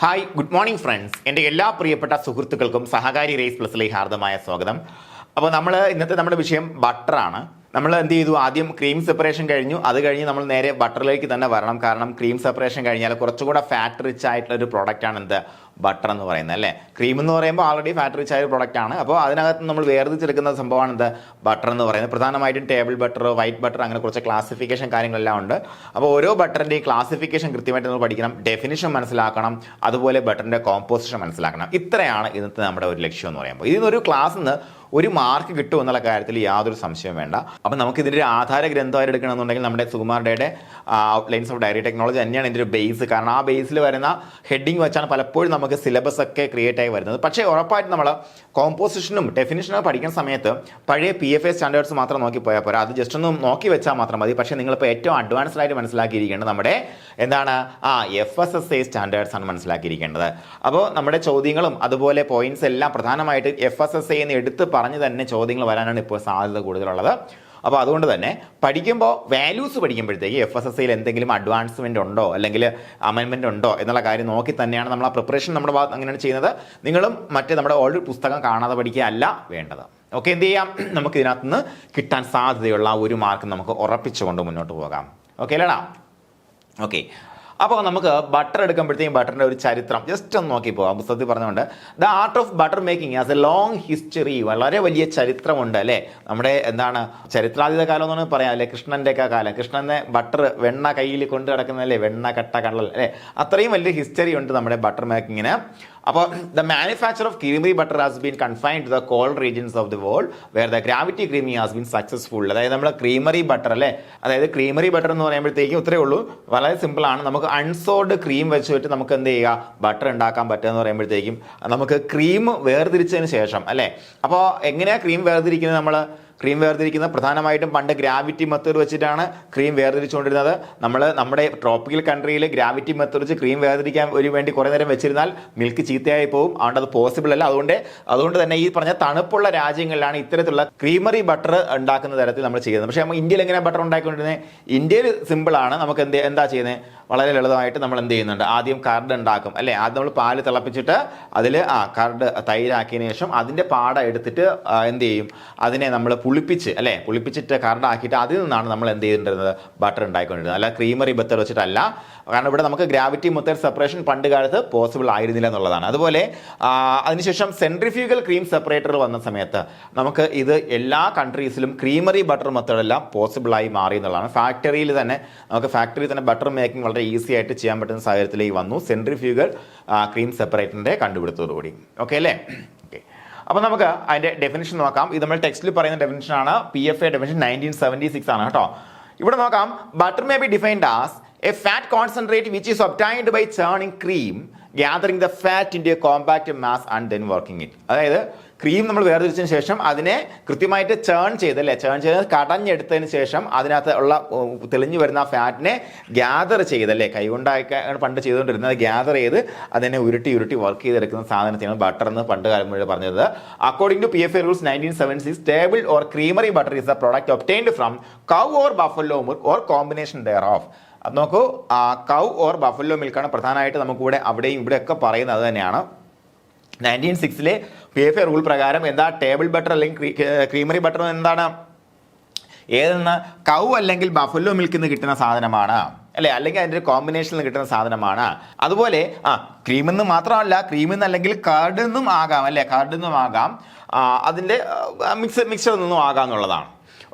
Hi, good morning friends. എൻ്റെ എല്ലാ പ്രിയപ്പെട്ട സുഹൃത്തുക്കൾക്കും സഹകാരി റേസ് പ്ലസിലേക്ക് ഹാർദമായ സ്വാഗതം. അപ്പോൾ ഇന്നത്തെ നമ്മുടെ വിഷയം ബട്ടറാണ്. നമ്മൾ എന്ത് ചെയ്തു? ആദ്യം ക്രീം സെപ്പറേഷൻ കഴിഞ്ഞു. അത് കഴിഞ്ഞ് നമ്മൾ നേരെ ബട്ടറിലേക്ക് തന്നെ വരണം. കാരണം ക്രീം സെപ്പറേഷൻ കഴിഞ്ഞാൽ കുറച്ചുകൂടെ ഫാറ്റ് റിച്ച് ആയിട്ടുള്ള ഒരു പ്രോഡക്റ്റാണ് എന്ത് ബട്ടർ എന്ന് പറയുന്നത്, അല്ലേ? ക്രീം എന്ന് പറയുമ്പോൾ ആൾറെഡി ഫാറ്റ് റിച്ച് ആയ ഒരു പ്രോഡക്റ്റ് ആണ്. അപ്പോൾ അതിനകത്ത് നമ്മൾ വേർതിരിച്ചെടുക്കുന്ന സംഭവമാണ് എന്ത് ബട്ടർ എന്ന് പറയുന്നത്. പ്രധാനമായിട്ടും ടേബിൾ ബട്ടർ, വൈറ്റ് ബട്ടർ, അങ്ങനെ കുറച്ച് ക്ലാസിഫിക്കേഷൻ കാര്യങ്ങളെല്ലാം ഉണ്ട്. അപ്പോൾ ഓരോ ബട്ടറിൻ്റെയും ക്ലാസിഫിക്കേഷൻ കൃത്യമായിട്ട് നമ്മൾ പഠിക്കണം, ഡെഫിനിഷൻ മനസ്സിലാക്കണം, അതുപോലെ ബട്ടറിൻ്റെ കോമ്പോസിഷൻ മനസ്സിലാക്കണം. ഇത്രയാണ് ഇന്നത്തെ നമ്മുടെ ഒരു ലക്ഷ്യം എന്ന് പറയുമ്പോൾ. ഇതിനൊരു ക്ലാസ്സിന് ഒരു മാർക്ക് കിട്ടും എന്നുള്ള കാര്യത്തിൽ യാതൊരു സംശയവും വേണ്ട. അപ്പം നമുക്ക് ഇതിൻ്റെ ഒരു ആധാര ഗ്രന്ഥമായിട്ട് എടുക്കണമെന്നുണ്ടെങ്കിൽ നമ്മുടെ സുകുമാറുടെ ഔട്ട്ലൈൻസ് ഓഫ് ഡയറി ടെക്നോളജി തന്നെയാണ് ഇതിൻ്റെ ഒരു ബേസ്. കാരണം ആ ബേസിൽ വരുന്ന ഹെഡിങ് വെച്ചാണ് പലപ്പോഴും നമുക്ക് സിലബസ് ഒക്കെ ക്രിയേറ്റ് ആയി വരുന്നത്. പക്ഷേ ഉറപ്പായിട്ട് നമ്മൾ കോമ്പോസിഷനും ഡെഫിനിഷനും പഠിക്കുന്ന സമയത്ത് പഴയ PFA സ്റ്റാൻഡേർഡ്സ് മാത്രം നോക്കി പോയാൽ പോരാ. അത് ജസ്റ്റ് ഒന്ന് നോക്കി വെച്ചാൽ മാത്രം മതി. പക്ഷേ നിങ്ങളിപ്പോൾ ഏറ്റവും അഡ്വാൻസ്ഡ് ആയിട്ട് മനസ്സിലാക്കിയിരിക്കേണ്ടത് നമ്മുടെ FSSAI സ്റ്റാൻഡേർഡ്സ് ആണ് മനസ്സിലാക്കിയിരിക്കേണ്ടത്. അപ്പോൾ നമ്മുടെ ചോദ്യങ്ങളും അതുപോലെ പോയിന്റ്സ് എല്ലാം പ്രധാനമായിട്ട് FSSAI എന്ന് എടുത്ത് പറഞ്ഞ് തന്നെ ചോദ്യങ്ങൾ വരാനാണ് ഇപ്പോൾ സാധ്യത കൂടുതലുള്ളത്. അപ്പോൾ അതുകൊണ്ട് തന്നെ പഠിക്കുമ്പോൾ വാല്യൂസ് പഠിക്കുമ്പോഴത്തേക്ക് FSSAIയിൽ എന്തെങ്കിലും അഡ്വാൻസ്മെൻ്റ് ഉണ്ടോ അല്ലെങ്കിൽ അമെൻമെൻ്റ് ഉണ്ടോ എന്നുള്ള കാര്യം നോക്കി തന്നെയാണ് നമ്മൾ ആ പ്രിപ്പറേഷൻ നമ്മുടെ ഭാഗത്ത് അങ്ങനെയാണ് ചെയ്യുന്നത്. നിങ്ങളും നമ്മുടെ ഓൾറെഡി പുസ്തകം കാണാതെ പഠിക്കുകയല്ല വേണ്ടത്. ഓക്കെ, എന്ത് ചെയ്യാം? നമുക്ക് ഇതിനകത്ത് നിന്ന് കിട്ടാൻ സാധ്യതയുള്ള ഒരു മാർക്ക് നമുക്ക് ഉറപ്പിച്ചുകൊണ്ട് മുന്നോട്ട് പോകാം. ഓക്കെ അല്ലേടാ? ഓക്കെ, അപ്പോൾ നമുക്ക് ബട്ടർ എടുക്കുമ്പോഴത്തേക്കും ബട്ടറിൻ്റെ ഒരു ചരിത്രം ജസ്റ്റ് ഒന്ന് നോക്കി പോകാം. പുസ്തകത്തിൽ പറഞ്ഞുകൊണ്ട് the art of butter making as A long history, വളരെ വലിയ ചരിത്രമുണ്ട്, അല്ലേ? നമ്മുടെ ചരിത്രാതീത കാലം എന്ന് പറയാം, അല്ലേ? കൃഷ്ണൻ്റെ ഒക്കെ കാലം, കൃഷ്ണനെ ബട്ടർ വെണ്ണ കയ്യിൽ കൊണ്ട് കിടക്കുന്നതല്ലേ, വെണ്ണ കട്ട കള്ളൽ, അല്ലേ? അത്രയും വലിയ ഹിസ്റ്ററി ഉണ്ട് നമ്മുടെ ബട്ടർ മേക്കിങ്ങിന്. അപ്പോൾ the manufacture of creamery butter has been confined to the cold regions of the world where the gravity creamy has been successful. അതായത് നമ്മുടെ ക്രീമറി ബട്ടർ, അല്ലേ? അതായത് ക്രീമറി ബട്ടർ എന്ന് പറയുമ്പോഴത്തേക്കും ഇത്രയേ ഉള്ളൂ, വളരെ സിമ്പിളാണ്. നമുക്ക് അൺസോൾഡ് ക്രീം വെച്ചിട്ട് നമുക്ക് എന്ത് ചെയ്യുക? ബട്ടർ ഉണ്ടാക്കാൻ പറ്റുക എന്ന് പറയുമ്പോഴത്തേക്കും നമുക്ക് ക്രീം വേർതിരിച്ചതിന് ശേഷം, അല്ലേ? അപ്പോൾ എങ്ങനെയാണ് ക്രീം വേർതിരിക്കുന്നത്? ക്രീം വേർതിരിക്കുന്നത് പ്രധാനമായിട്ടും പണ്ട് ഗ്രാവിറ്റി മെത്തേഡ് വെച്ചിട്ടാണ് ക്രീം വേർതിരിച്ചുകൊണ്ടിരുന്നത്. നമ്മുടെ ട്രോപ്പിക്കൽ കൺട്രിയിൽ ഗ്രാവിറ്റി മെത്തേഡ് വെച്ച് ക്രീം വേർതിരിക്കാൻ വേണ്ടി കുറേ നേരം വെച്ചിരുന്നാൽ മിൽക്ക് ചീത്തയായി പോകും. അതുകൊണ്ട് അത് പോസിബിൾ അല്ല. അതുകൊണ്ട് തന്നെ ഈ പറഞ്ഞ തണുപ്പുള്ള രാജ്യങ്ങളിലാണ് ഇത്തരത്തിലുള്ള ക്രീമറി ബട്ടർ ഉണ്ടാക്കുന്ന തരത്തിൽ നമ്മൾ ചെയ്യുന്നത്. പക്ഷേ നമ്മൾ ഇന്ത്യയിൽ എങ്ങനെയാണ് ബട്ടർ ഉണ്ടാക്കിക്കൊണ്ടിരുന്നത്? ഇന്ത്യയിൽ സിമ്പിളാണ്. നമുക്ക് എന്താ ചെയ്യുന്നത്? വളരെ ലളിതമായിട്ട് നമ്മൾ എന്ത് ചെയ്യുന്നുണ്ട്? ആദ്യം കർഡ് ഉണ്ടാക്കും, അല്ലേ? ആദ്യം നമ്മൾ പാല് തിളപ്പിച്ചിട്ട് അതിൽ കർഡ് തൈരാക്കിയതിന് ശേഷം അതിൻ്റെ പാട എടുത്തിട്ട് എന്ത് ചെയ്യും? അതിനെ നമ്മൾ പുളിപ്പിച്ചിട്ട് കർഡാക്കിയിട്ട് അതിൽ നിന്നാണ് നമ്മൾ എന്ത് ചെയ്തിട്ടുണ്ടായിരുന്നത്? ബട്ടർ ഉണ്ടായിക്കൊണ്ടിരുന്നത്. അല്ല ക്രീമറി മെത്തേഡ് വെച്ചിട്ടല്ല. കാരണം ഇവിടെ നമുക്ക് ഗ്രാവിറ്റി മെത്തേഡ് സെപ്പറേഷൻ പണ്ട് കാലത്ത് പോസിബിൾ ആയിരുന്നില്ല എന്നുള്ളതാണ്. അതുപോലെ അതിനുശേഷം സെൻട്രിഫ്യൂഗൽ ക്രീം സെപ്പറേറ്റർ വന്ന സമയത്ത് നമുക്ക് ഇത് എല്ലാ കൺട്രീസിലും ക്രീമറി ബട്ടർ മെത്തേഡെല്ലാം പോസിബിളായി മാറി എന്നുള്ളതാണ്. ഫാക്ടറിയിൽ തന്നെ ബട്ടർ മേക്കിംഗ് വളരെ ഈസി ആയിട്ട് ചെയ്യാൻ പറ്റുന്ന സാഹചര്യത്തിലേക്ക് വന്നു സെൻട്രിഫ്യൂഗൽ ക്രീം സെപ്പറേറ്ററിൻ്റെ കണ്ടുപിടുത്തത്തോടുകൂടി. ഓക്കെ അല്ലേ? ഓക്കെ, അപ്പോൾ നമുക്ക് അതിൻ്റെ ഡെഫിനിഷൻ നോക്കാം. ഇത് നമ്മൾ ടെക്സ്റ്റിൽ പറയുന്ന ഡെഫിനിഷനാണ്. PFA ഡെഫിനിഷൻ 1976 ആണ് കേട്ടോ. ഇവിടെ നോക്കാം. Butter may be defined as a fat concentrate which is obtained by churning cream gathering the fat in a compact mass and then working it. അതായത് ക്രീം നമ്മൾ വേർതിരിച്ചതിന് ശേഷം അതിനെ കൃത്യമായിട്ട് ചേൺ ചെയ്ത് കടഞ്ഞെടുത്തതിന് ശേഷം അതിനകത്ത് ഉള്ള തെളിഞ്ഞു വരുന്ന ഫാറ്റിനെ ഗ്യാദർ ചെയ്തല്ലേ, കൈകൊണ്ടായിക്കാണ് പണ്ട് ചെയ്തുകൊണ്ടിരുന്നത്. ഗ്യാദർ ചെയ്ത് അതിനെ ഉരുട്ടി വർക്ക് ചെയ്തെടുക്കുന്ന സാധനത്തെയാണ് ബട്ടർ എന്ന് പണ്ട് കാലം മുഴുവൻ പറഞ്ഞത്. According to PFA rules 1976, table or creamery butter is a product obtained from cow or buffalo milk or combination thereof. അത് നോക്കൂ, കൗ ഓർ ബഫല്ലോ മിൽക്കാണ് പ്രധാനമായിട്ട് നമുക്കിവിടെ അവിടെയും ഇവിടെയൊക്കെ പറയുന്നത്. അത് തന്നെയാണ് 1906 PFA റൂൾ പ്രകാരം എന്താ ടേബിൾ ബട്ടർ അല്ലെങ്കിൽ ക്രീമറി ബട്ടർ എന്താണ്? ഏതെന്ന്? കൗ അല്ലെങ്കിൽ ബഫല്ലോ മിൽക്കിൽ നിന്ന് കിട്ടുന്ന സാധനമാണ്, അല്ലേ? അല്ലെങ്കിൽ അതിൻ്റെ കോമ്പിനേഷനിൽ നിന്ന് കിട്ടുന്ന സാധനമാണ്. അതുപോലെ ക്രീമിൽ നിന്ന് മാത്രമല്ല, ക്രീമിൽ നിന്ന് അല്ലെങ്കിൽ കർഡിൽ നിന്നും ആകാം, അല്ലേ? കർഡിൽ നിന്നും ആകാം, അതിൻ്റെ മിക്സറിൽ നിന്നും ആകാം എന്നുള്ളതാണ്.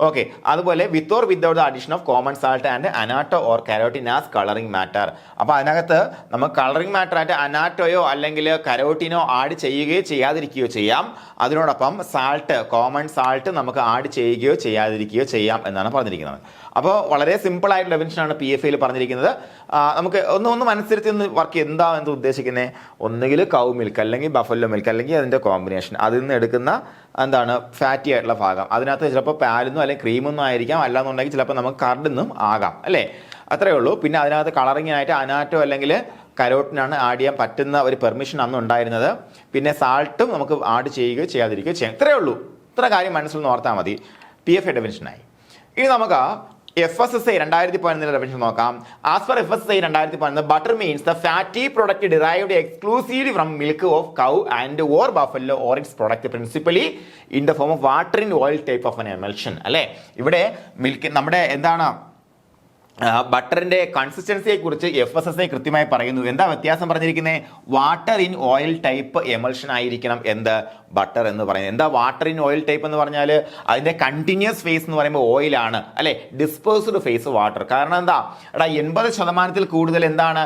ഓക്കെ, അതുപോലെ with or without the addition of common salt and annatto or carotene as colouring matter. അപ്പോൾ അതിനകത്ത് നമുക്ക് കളറിംഗ് മാറ്റർ ആയിട്ട് അനാറ്റോയോ അല്ലെങ്കിൽ കരോട്ടിനോ ആഡ് ചെയ്യുകയോ ചെയ്യാതിരിക്കുകയോ ചെയ്യാം. അതിനോടൊപ്പം കോമൺ സാൾട്ട് നമുക്ക് ആഡ് ചെയ്യുകയോ ചെയ്യാതിരിക്കുകയോ ചെയ്യാം എന്നാണ് പറഞ്ഞിരിക്കുന്നത്. അപ്പോൾ വളരെ സിമ്പിൾ ആയിട്ട് ഡെഫിനിഷനാണ് PFAയിൽ പറഞ്ഞിരിക്കുന്നത്. നമുക്ക് ഒന്ന് മനസ്സിരുത്തി വർക്ക് എന്ത് ഉദ്ദേശിക്കുന്നത്? ഒന്നുകിൽ കൗ മിൽക്ക് അല്ലെങ്കിൽ ബഫല്ലോ മിൽക്ക് അല്ലെങ്കിൽ അതിൻ്റെ കോമ്പിനേഷൻ, അതിൽ നിന്ന് എടുക്കുന്ന ഫാറ്റി ആയിട്ടുള്ള ഭാഗം, അതിനകത്ത് ചിലപ്പോൾ പാലിന്നും അല്ലെങ്കിൽ ക്രീമൊന്നും ആയിരിക്കാം, അല്ലാന്നുണ്ടെങ്കിൽ ചിലപ്പോൾ നമുക്ക് കർഡിന്നും ആകാം, അല്ലേ? അത്രയേ ഉള്ളൂ. പിന്നെ അതിനകത്ത് കളറിങ്ങിനായിട്ട് അനാറ്റോ അല്ലെങ്കിൽ കരോട്ടിനാണ് ആഡ് ചെയ്യാൻ പറ്റുന്ന ഒരു പെർമിഷൻ അന്ന് ഉണ്ടായിരുന്നത്. പിന്നെ സാൾട്ടും നമുക്ക് ആഡ് ചെയ്യുകയോ ചെയ്യാതിരിക്കുകയോ ചെയ്യാം. ഇത്രയേ ഉള്ളൂ. ഇത്ര കാര്യം മനസ്സിൽ നിന്ന് ഓർത്താൽ മതി. PFA ഡെഫിനിഷനായി. ഇനി നമുക്ക് FSSAI 2011 ഡെഫിനിഷൻ നോക്കാം. As per FSSAI 2011, butter means the fatty product derived exclusively from milk of cow and or buffalo or it's product principally in the form of water in oil type of N emulsion. അല്ലെ, ഇവിടെ milk നമ്മുടെ എന്താണ് ബട്ടറിന്റെ കൺസിസ്റ്റൻസിയെ കുറിച്ച് FSSAI കൃത്യമായി പറയുന്നു. എന്താ വ്യത്യാസം പറഞ്ഞിരിക്കുന്നത്? Water in oil type emulsion ആയിരിക്കണം എന്ത് ബട്ടർ എന്ന് പറയുന്നത്. എന്താ വാട്ടർ ഇൻ ഓയിൽ ടൈപ്പ് എന്ന് പറഞ്ഞാൽ അതിന്റെ കണ്ടിന്യൂസ് ഫേസ് എന്ന് പറയുമ്പോൾ ഓയിലാണ്, അല്ലെ, ഡിസ്പേഴ്സ്ഡ് ഫേസ് വാട്ടർ. കാരണം എന്താ, എടാ 80% കൂടുതൽ എന്താണ്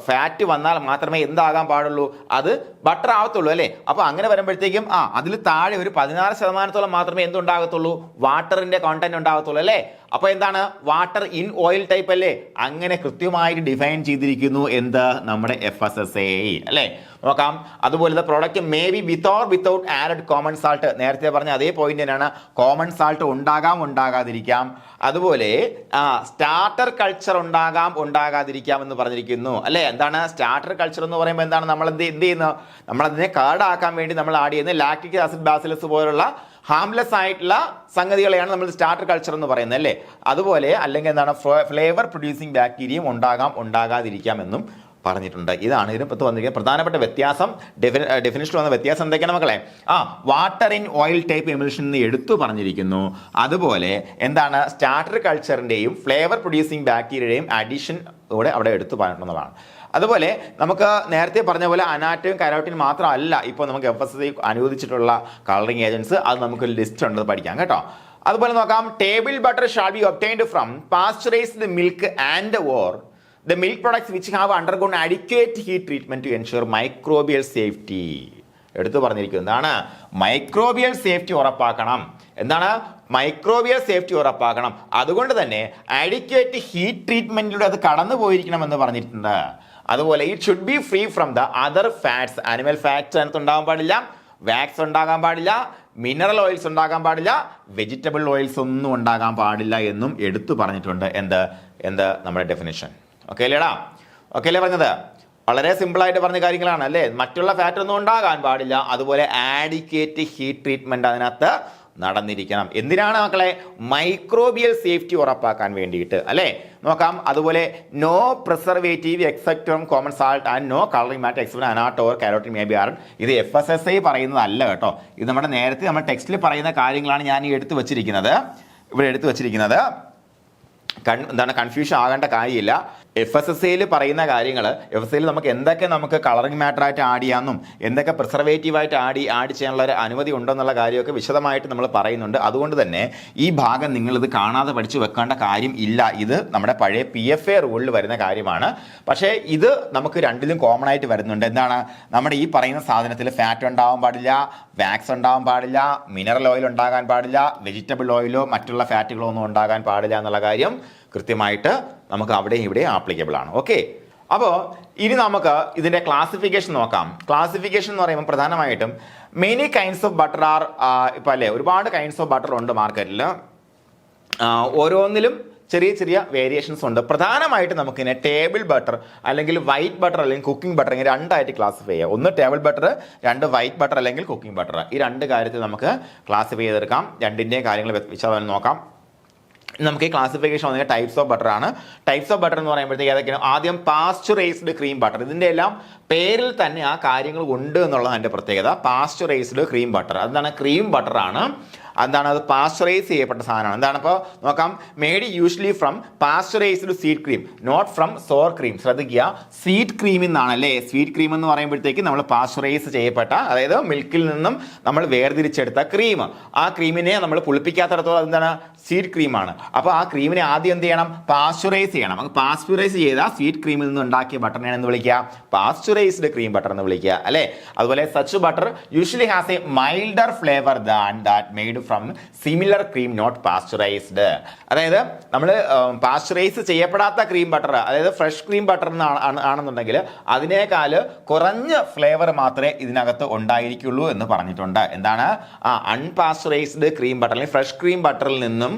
ഫാറ്റ് വന്നാൽ മാത്രമേ എന്താകാൻ പാടുള്ളൂ, അത് ബട്ടർ ആവത്തുള്ളൂ, അല്ലെ. അപ്പൊ അങ്ങനെ വരുമ്പോഴത്തേക്കും അതിൽ താഴെ ഒരു 16% മാത്രമേ എന്തുണ്ടാകത്തുള്ളൂ, വാട്ടറിന്റെ കോണ്ടന്റ് ഉണ്ടാകത്തുള്ളൂ, അല്ലെ. അപ്പൊ എന്താണ് വാട്ടർ ഇൻ ഓയിൽ ടൈപ്പ്, അല്ലേ. അങ്ങനെ കൃത്യമായിട്ട് ഡിഫൈൻ ചെയ്തിരിക്കുന്നു എന്ത് നമ്മുടെ FSSAI, അല്ലെ. നോക്കാം. അതുപോലെ product may be with or without added common salt. നേരത്തെ പറഞ്ഞ അതേ പോയിന്റ് തന്നെയാണ്. കോമൺ സാൾട്ട് ഉണ്ടാകാം, ഉണ്ടാകാതിരിക്കാം. അതുപോലെ സ്റ്റാർട്ടർ കൾച്ചർ ഉണ്ടാകാം, ഉണ്ടാകാതിരിക്കാം എന്ന് പറഞ്ഞിരിക്കുന്നു, അല്ലെ. എന്താണ് സ്റ്റാർട്ടർ കൾച്ചർ എന്ന് പറയുമ്പോൾ എന്താണ്, നമ്മൾ എന്ത് ചെയ്യുന്നു, നമ്മളതിനെ കാർഡാക്കാൻ വേണ്ടി നമ്മൾ ആഡ് ചെയ്യുന്നത് ലാക്റ്റിക് ആസിഡ് ബാസിലസ് പോലുള്ള ഹാംലെസ് ആയിട്ടുള്ള സംഗതികളെയാണ് നമ്മൾ സ്റ്റാർട്ടർ കൾച്ചർ എന്ന് പറയുന്നത്, അല്ലേ. അതുപോലെ അല്ലെങ്കിൽ എന്താണ് ഫ്ലേവർ പ്രൊഡ്യൂസിങ് ബാക്ടീരിയയും ഉണ്ടാകാം, ഉണ്ടാകാതിരിക്കാം എന്നും പറഞ്ഞിട്ടുണ്ട്. ഇതാണ് ഇതിനകത്ത് വന്നിരിക്കുന്ന പ്രധാനപ്പെട്ട വ്യത്യാസം. ഡെഫിനിഷൻ വന്ന വ്യത്യാസം എന്തൊക്കെയാണ് മക്കളെ? വാട്ടർ ഇൻ ഓയിൽ ടൈപ്പ് എമിൽഷൻ എന്ന് എടുത്തു പറഞ്ഞിരിക്കുന്നു. അതുപോലെ എന്താണ് സ്റ്റാർട്ടർ കൾച്ചറിന്റെയും ഫ്ലേവർ പ്രൊഡ്യൂസിങ് ബാക്ടീരിയയുടെയും അഡീഷൻ കൂടെ അവിടെ എടുത്തു പറഞ്ഞിട്ടുള്ളതാണ്. അതുപോലെ നമുക്ക് നേരത്തെ പറഞ്ഞ പോലെ അനാറ്റവും കരോട്ടിനും മാത്രമല്ല ഇപ്പോൾ നമുക്ക് FSSAI അനുവദിച്ചിട്ടുള്ള കളറിംഗ് ഏജൻസ്. അത് നമുക്കൊരു ലിസ്റ്റ് ഉണ്ട്, പഠിക്കാം കേട്ടോ. അതുപോലെ നോക്കാം. Table butter shall B obtained from pasteurised milk and or the milk products which have undergone adequate heat treatment to ensure microbial safety. എടുത്തു പറഞ്ഞിരിക്കുന്നത് എന്താണ്? മൈക്രോബിയൽ സേഫ്റ്റി ഉറപ്പാക്കണം. എന്താണ്? മൈക്രോബിയൽ സേഫ്റ്റി ഉറപ്പാക്കണം. അതുകൊണ്ട് തന്നെ അഡിക്വേറ്റ് ഹീറ്റ് ട്രീറ്റ്മെന്റിലൂടെ അത് കടന്നു പോയിരിക്കണം എന്ന് പറഞ്ഞിട്ടുണ്ട്. അതുപോലെ it should be free from the other fats. Animal fats അതിനകത്ത് ഉണ്ടാകാൻ പാടില്ല, വാക്സ് ഉണ്ടാകാൻ പാടില്ല, മിനറൽ ഓയിൽസ് ഉണ്ടാകാൻ പാടില്ല, വെജിറ്റബിൾ ഓയിൽസ് ഒന്നും ഉണ്ടാകാൻ പാടില്ല എന്നും എടുത്തു പറഞ്ഞിട്ടുണ്ട്. എന്ത് നമ്മുടെ ഡെഫിനിഷൻ. ഓക്കെ അല്ലേടാ? ഓക്കെ അല്ലേ പറഞ്ഞത്? വളരെ സിമ്പിളായിട്ട് പറഞ്ഞ കാര്യങ്ങളാണ്, അല്ലേ. മറ്റുള്ള ഫാറ്റ് ഒന്നും ഉണ്ടാകാൻ പാടില്ല. അതുപോലെ ആഡിക്വേറ്റ് ഹീറ്റ് ട്രീറ്റ്മെന്റ് അതിനകത്ത് നടന്നിരിക്കണം. എന്തിനാണ് മക്കളെ? മൈക്രോബിയൽ സേഫ്റ്റി ഉറപ്പാക്കാൻ വേണ്ടിയിട്ട്, അല്ലേ. നോക്കാം. അതുപോലെ no preservative except from common salt and no colouring matter except annatto or carotene may be are. ഇത് FSSAI പറയുന്നതല്ല കേട്ടോ. ഇത് നമ്മുടെ നേരത്തെ നമ്മൾ ടെക്സ്റ്റിൽ പറയുന്ന കാര്യങ്ങളാണ് ഞാൻ ഈ എടുത്തു വച്ചിരിക്കുന്നത്. ഇവിടെ എടുത്തു വച്ചിരിക്കുന്നത് എന്താണ്, കൺഫ്യൂഷൻ ആകേണ്ട കാര്യമില്ല. FSSAI പറയുന്ന കാര്യങ്ങൾ, FSSAI നമുക്ക് എന്തൊക്കെ നമുക്ക് കളറിംഗ് മാറ്റർ ആയിട്ട് ആഡ് ചെയ്യാമെന്നും എന്തൊക്കെ പ്രിസർവേറ്റീവായിട്ട് ആഡ് ചെയ്യാനുള്ള ഒരു അനുമതി ഉണ്ടെന്നുള്ള കാര്യമൊക്കെ വിശദമായിട്ട് നമ്മൾ പറയുന്നുണ്ട്. അതുകൊണ്ട് തന്നെ ഈ ഭാഗം നിങ്ങളിത് കാണാതെ പഠിച്ചു വെക്കേണ്ട കാര്യം ഇല്ല. ഇത് നമ്മുടെ പഴയ PFA റൂളിൽ വരുന്ന കാര്യമാണ്. പക്ഷേ ഇത് നമുക്ക് രണ്ടിലും കോമൺ ആയിട്ട് വരുന്നുണ്ട്. എന്താണ്? നമ്മുടെ ഈ പറയുന്ന സാധനത്തിൽ ഫാറ്റ് ഉണ്ടാവാൻ പാടില്ല, വാക്സ് ഉണ്ടാവാൻ പാടില്ല, മിനറൽ ഓയിൽ ഉണ്ടാകാൻ പാടില്ല, വെജിറ്റബിൾ ഓയിലോ മറ്റുള്ള ഫാറ്റുകളോ ഒന്നും ഉണ്ടാകാൻ പാടില്ല എന്നുള്ള കാര്യം കൃത്യമായിട്ട് നമുക്ക് അവിടെ ഇവിടെ ആപ്ലിക്കബിൾ ആണ്. ഓക്കെ. അപ്പോൾ ഇനി നമുക്ക് ഇതിന്റെ ക്ലാസിഫിക്കേഷൻ നോക്കാം. ക്ലാസിഫിക്കേഷൻ എന്ന് പറയുമ്പോൾ പ്രധാനമായിട്ടും many kinds of butter are, ഇപ്പം അല്ലേ ഒരുപാട് കൈൻഡ്സ് ഓഫ് ബട്ടർ ഉണ്ട് മാർക്കറ്റിൽ. ഓരോന്നിലും ചെറിയ ചെറിയ വേരിയേഷൻസ് ഉണ്ട്. പ്രധാനമായിട്ട് നമുക്കിതിനെ ടേബിൾ ബട്ടർ അല്ലെങ്കിൽ വൈറ്റ് ബട്ടർ അല്ലെങ്കിൽ കുക്കിംഗ് ബട്ടർ ഇങ്ങനെ രണ്ടായിട്ട് ക്ലാസിഫൈ ചെയ്യാം. ഒന്ന് ടേബിൾ ബട്ടർ, രണ്ട് വൈറ്റ് ബട്ടർ അല്ലെങ്കിൽ കുക്കിംഗ് ബട്ടർ. ഈ രണ്ട് കാര്യത്തിൽ നമുക്ക് ക്ലാസിഫൈ ചെയ്തെടുക്കാം. രണ്ടിൻ്റെയും കാര്യങ്ങൾ വിശദമായി നോക്കാം. നമുക്ക് ഈ ക്ലാസിഫിക്കേഷൻ വന്നിട്ട് ടൈപ്സ് ഓഫ് ബട്ടർ ആണ്. ടൈപ്സ് ഓഫ് ബട്ടർ എന്ന് പറയുമ്പോഴത്തേക്ക് ഏതൊക്കെയാണ്? ആദ്യം പാസ്ചറൈസ്ഡ് ക്രീം ബട്ടർ. ഇതിൻ്റെ എല്ലാം പേരിൽ തന്നെ ആ കാര്യങ്ങൾ ഉണ്ട് എന്നുള്ളതാണ് എൻ്റെ പ്രത്യേകത. പാസ്ചറൈസ്ഡ് ക്രീം ബട്ടർ, അതാണ് ക്രീം ബട്ടർ ആണ്. എന്താണ് അത്? പാസ്ചറൈസ് ചെയ്യപ്പെട്ട സാധനമാണ്. എന്താണ്? ഇപ്പോൾ നോക്കാം. Made usually from pasteurised sweet cream, not from sour cream. ശ്രദ്ധിക്കുക, സ്വീറ്റ് ക്രീമിൽ നിന്നാണ്, അല്ലേ. സ്വീറ്റ് ക്രീം എന്ന് പറയുമ്പോഴത്തേക്ക് നമ്മൾ പാസ്ചറൈസ് ചെയ്യപ്പെട്ട, അതായത് മിൽക്കിൽ നിന്നും നമ്മൾ വേർതിരിച്ചെടുത്ത ക്രീം. ആ ക്രീമിനെ നമ്മൾ പുളിപ്പിക്കാത്തടത്തോളം എന്താണ്? സ്വീറ്റ് ക്രീമാണ്. അപ്പോൾ ആ ക്രീമിനെ ആദ്യം എന്ത് ചെയ്യണം? പാസ്ചറൈസ് ചെയ്യണം. പാസ്ചറൈസ് ചെയ്ത സ്വീറ്റ് ക്രീമിൽ നിന്ന് ഉണ്ടാക്കിയ ബട്ടറിനെ എന്ന് വിളിക്കുക? പാസ്ചറൈസ്ഡ് ക്രീം ബട്ടർ എന്ന് വിളിക്കുക, അല്ലേ. അതുപോലെ such butter usually has a milder flavour than that made from similar cream not pasteurised. അതായത് നമ്മൾ പാസ്ചറൈസ് ചെയ്യപ്പെടാത്ത ക്രീം ബട്ടർ, അതായത് ഫ്രഷ് ക്രീം ബട്ടർ ആണെന്നുണ്ടെങ്കിൽ അതിനേക്കാൾ കുറഞ്ഞ ഫ്ലേവർ മാത്രമേ ഇതിനകത്ത് ഉണ്ടായിരിക്കുള്ളൂ എന്ന് പറഞ്ഞിട്ടുണ്ട്. എന്താണ്? അൺപാസ്ചറൈസ്ഡ് ക്രീം ബട്ടർ അല്ലെങ്കിൽ ഫ്രഷ് ക്രീം ബട്ടറിൽ നിന്നും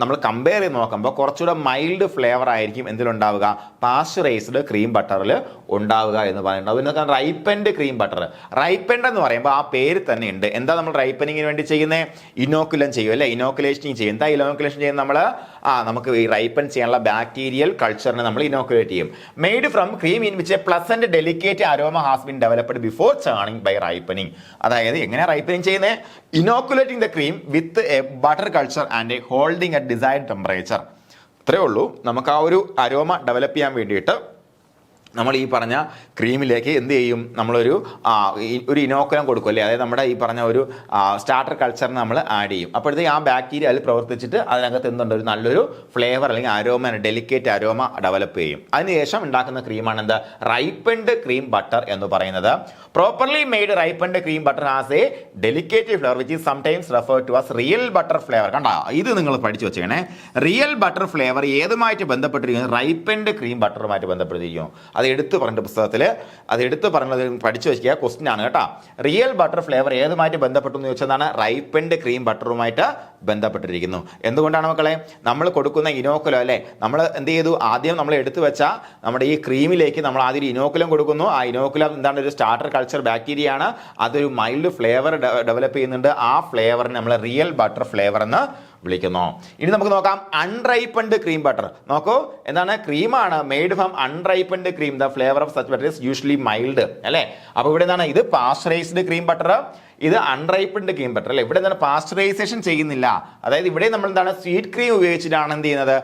നമ്മൾ കമ്പയർ ചെയ്ത് നോക്കുമ്പോൾ കുറച്ചുകൂടെ മൈൽഡ് ഫ്ലേവർ ആയിരിക്കും എന്തിലുണ്ടാവുക? പാസ്ചറൈസ്ഡ് ക്രീം ബട്ടറിൽ ഉണ്ടാവുക എന്ന് പറയുന്നത്. അതിനൊക്കെ റൈപ്പൻഡ് ക്രീം ബട്ടർ. റൈപ്പൻഡ് എന്ന് പറയുമ്പോൾ ആ പേര് തന്നെ ഉണ്ട്. എന്താ നമ്മൾ റൈപ്പനിങ്ങിന് വേണ്ടി ചെയ്യുന്നത്? ഇനോക്കുലം ചെയ്യും അല്ലേ, ഇനോക്കുലേഷനിങ് ചെയ്യും. എന്താ ഇനോക്കുലേഷൻ ചെയ്യുന്നത്? നമ്മൾ നമുക്ക് ഈ റൈപ്പൻ ചെയ്യാനുള്ള ബാക്ടീരിയൽ കൾച്ചറിനെ നമ്മൾ ഇനോക്കുലേറ്റ് ചെയ്യും. Made from cream in which a pleasant delicate aroma has been developed before churning by ripening. അതായത് എങ്ങനെയാണ് റൈപ്പനിങ് ചെയ്യുന്നത്? Inoculating the cream with a butter culture and holding at desired temperature. ഇത്രയേ ഉള്ളൂ. നമുക്ക് ആ ഒരു അരോമ ഡെവലപ്പ് ചെയ്യാൻ വേണ്ടിയിട്ട് നമ്മൾ ഈ പറഞ്ഞ ക്രീമിലേക്ക് എന്ത് ചെയ്യും? നമ്മളൊരു ഇനോക്കുലം കൊടുക്കും അല്ലേ, അതായത് നമ്മുടെ ഈ പറഞ്ഞ ഒരു സ്റ്റാർട്ടർ കൾച്ചറിന് നമ്മൾ ആഡ് ചെയ്യും. അപ്പോഴത്തേക്ക് ആ ബാക്ടീരിയ അതിൽ പ്രവർത്തിച്ചിട്ട് അതിനകത്ത് എന്തുണ്ട്? ഒരു നല്ലൊരു ഫ്ലേവർ അല്ലെങ്കിൽ അരോമ, ഡെലിക്കേറ്റ് അരോമ ഡെവലപ്പ് ചെയ്യും. അതിനുശേഷം ഉണ്ടാക്കുന്ന ക്രീമാണ് എന്ത്? റൈപ്പൻഡ് ക്രീം ബട്ടർ എന്ന് പറയുന്നത്. Properly made ripened cream butter has a delicate flavour which is sometimes referred to as real butter flavour. കണ്ടോ, ഇത് നിങ്ങൾ പഠിച്ചു വെച്ചേക്കണേ. റിയൽ ബട്ടർ ഫ്ലേവർ ഏതുമായിട്ട് ബന്ധപ്പെട്ടിരിക്കുന്നു? റൈപ്പൻഡ് ക്രീം ബട്ടറുമായിട്ട് ബന്ധപ്പെട്ടിരിക്കുന്നു. അത് എടുത്ത് പറഞ്ഞ പുസ്തകത്തിൽ അത് എടുത്ത് പറഞ്ഞത് പഠിച്ചു വെക്കുക, ക്വസ്റ്റ്യൻ ആണ് കേട്ടോ. റിയൽ ബട്ടർ ഫ്ലേവർ ഏതുമായിട്ട് ബന്ധപ്പെട്ടു എന്ന് ചോദിച്ചതാണ് റൈപ്പൻഡ് ക്രീം ബട്ടറുമായിട്ട് ബന്ധപ്പെട്ടിരിക്കുന്നു. എന്തുകൊണ്ടാണ് മക്കളെ? നമ്മൾ കൊടുക്കുന്ന ഇനോക്കുലം അല്ലേ, നമ്മൾ എന്ത് ചെയ്തു? ആദ്യം നമ്മൾ എടുത്തു വെച്ച നമ്മുടെ ഈ ക്രീമിലേക്ക് നമ്മൾ ആദ്യം ഒരു ഇനോക്കുലം കൊടുക്കുന്നു. ആ ഇനോക്കുലം എന്താണ്? ഒരു സ്റ്റാർട്ടർ കൾച്ചർ ബാക്ടീരിയ ആണ്. അതൊരു മൈൽഡ് ഫ്ലേവർ ഡെവലപ്പ് ചെയ്യുന്നുണ്ട്. ആ ഫ്ലേവറിന് നമ്മൾ റിയൽ ബട്ടർ ഫ്ലേവർ എന്ന് വിളിക്കുന്നു. ഇനി നമുക്ക് നോക്കാം അൺറൈപ്പൻഡ് ക്രീം ബട്ടർ. നോക്കൂ, എന്താണ്? ക്രീമാണ് made from unripened cream. The flavour of such butter is usually mild അല്ലേ. അപ്പോൾ ഇവിടെ എന്താണ്? ഇത് പാസ്ചറൈസ്ഡ് ക്രീം ബട്ടർ, ഇത് അൺറൈപ്പൻഡ് ക്രീം ബട്ടർ അല്ലേ. ഇവിടെ എന്താണ്? പാസ്ചറൈസേഷൻ ചെയ്യുന്നില്ല. അതായത് ഇവിടെ നമ്മൾ എന്താണ്? സ്വീറ്റ് ക്രീം ഉപയോഗിച്ചിട്ടാണ് എന്ത് ചെയ്യുന്നത്?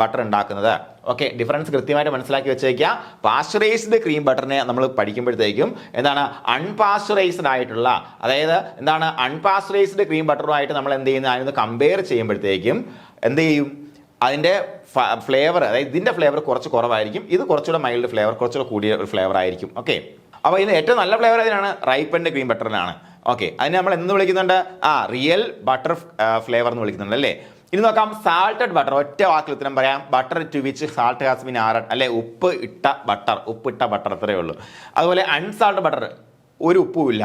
ബട്ടർ ഉണ്ടാക്കുന്നത്. ഓക്കെ, ഡിഫറൻസ് കൃത്യമായിട്ട് മനസ്സിലാക്കി വെച്ചേക്കുക. പാസ്ചറൈസ്ഡ് ക്രീം ബട്ടറിനെ നമ്മൾ പഠിക്കുമ്പോഴത്തേക്കും എന്താണ്? അൺപാസ്ചറൈസ്ഡ് ആയിട്ടുള്ള, അതായത് എന്താണ്? അൺപാസ്ചറൈസ്ഡ് ക്രീം ബട്ടറുമായിട്ട് നമ്മൾ എന്ത് ചെയ്യുന്നത്? അതിനൊന്ന് കമ്പയർ ചെയ്യുമ്പോഴത്തേക്കും എന്ത് ചെയ്യും? അതിൻ്റെ ഫ്ലേവർ, അതായത് ഇതിൻ്റെ ഫ്ലേവർ കുറച്ച് കുറവായിരിക്കും. ഇത് കുറച്ചുകൂടെ മൈൽഡ് ഫ്ലേവർ, കുറച്ചുകൂടെ കൂടിയ ഒരു ഫ്ലേവർ ആയിരിക്കും. ഓക്കെ, അപ്പോൾ ഇതിന് ഏറ്റവും നല്ല ഫ്ലേവർ അതിനാണ് റൈപ്പൻഡ് ക്രീം ബട്ടറിനാണ്. ഓക്കെ, അതിന് നമ്മൾ എന്ത് വിളിക്കുന്നുണ്ട്? റിയൽ ബട്ടർ ഫ്ലേവർ എന്ന് വിളിക്കുന്നുണ്ട് അല്ലേ. ഇനി നോക്കാം സാൾട്ടഡ് ബട്ടർ. ഒറ്റ വാക്കിൽ ഉത്തരം പറയാം. Butter to which salt has been added അല്ലെ, ഉപ്പ് ഇട്ട ബട്ടർ അത്രയേ ഉള്ളൂ. അതുപോലെ അൺസാൾട്ടഡ് ബട്ടർ, ഒരു ഉപ്പുമില്ല,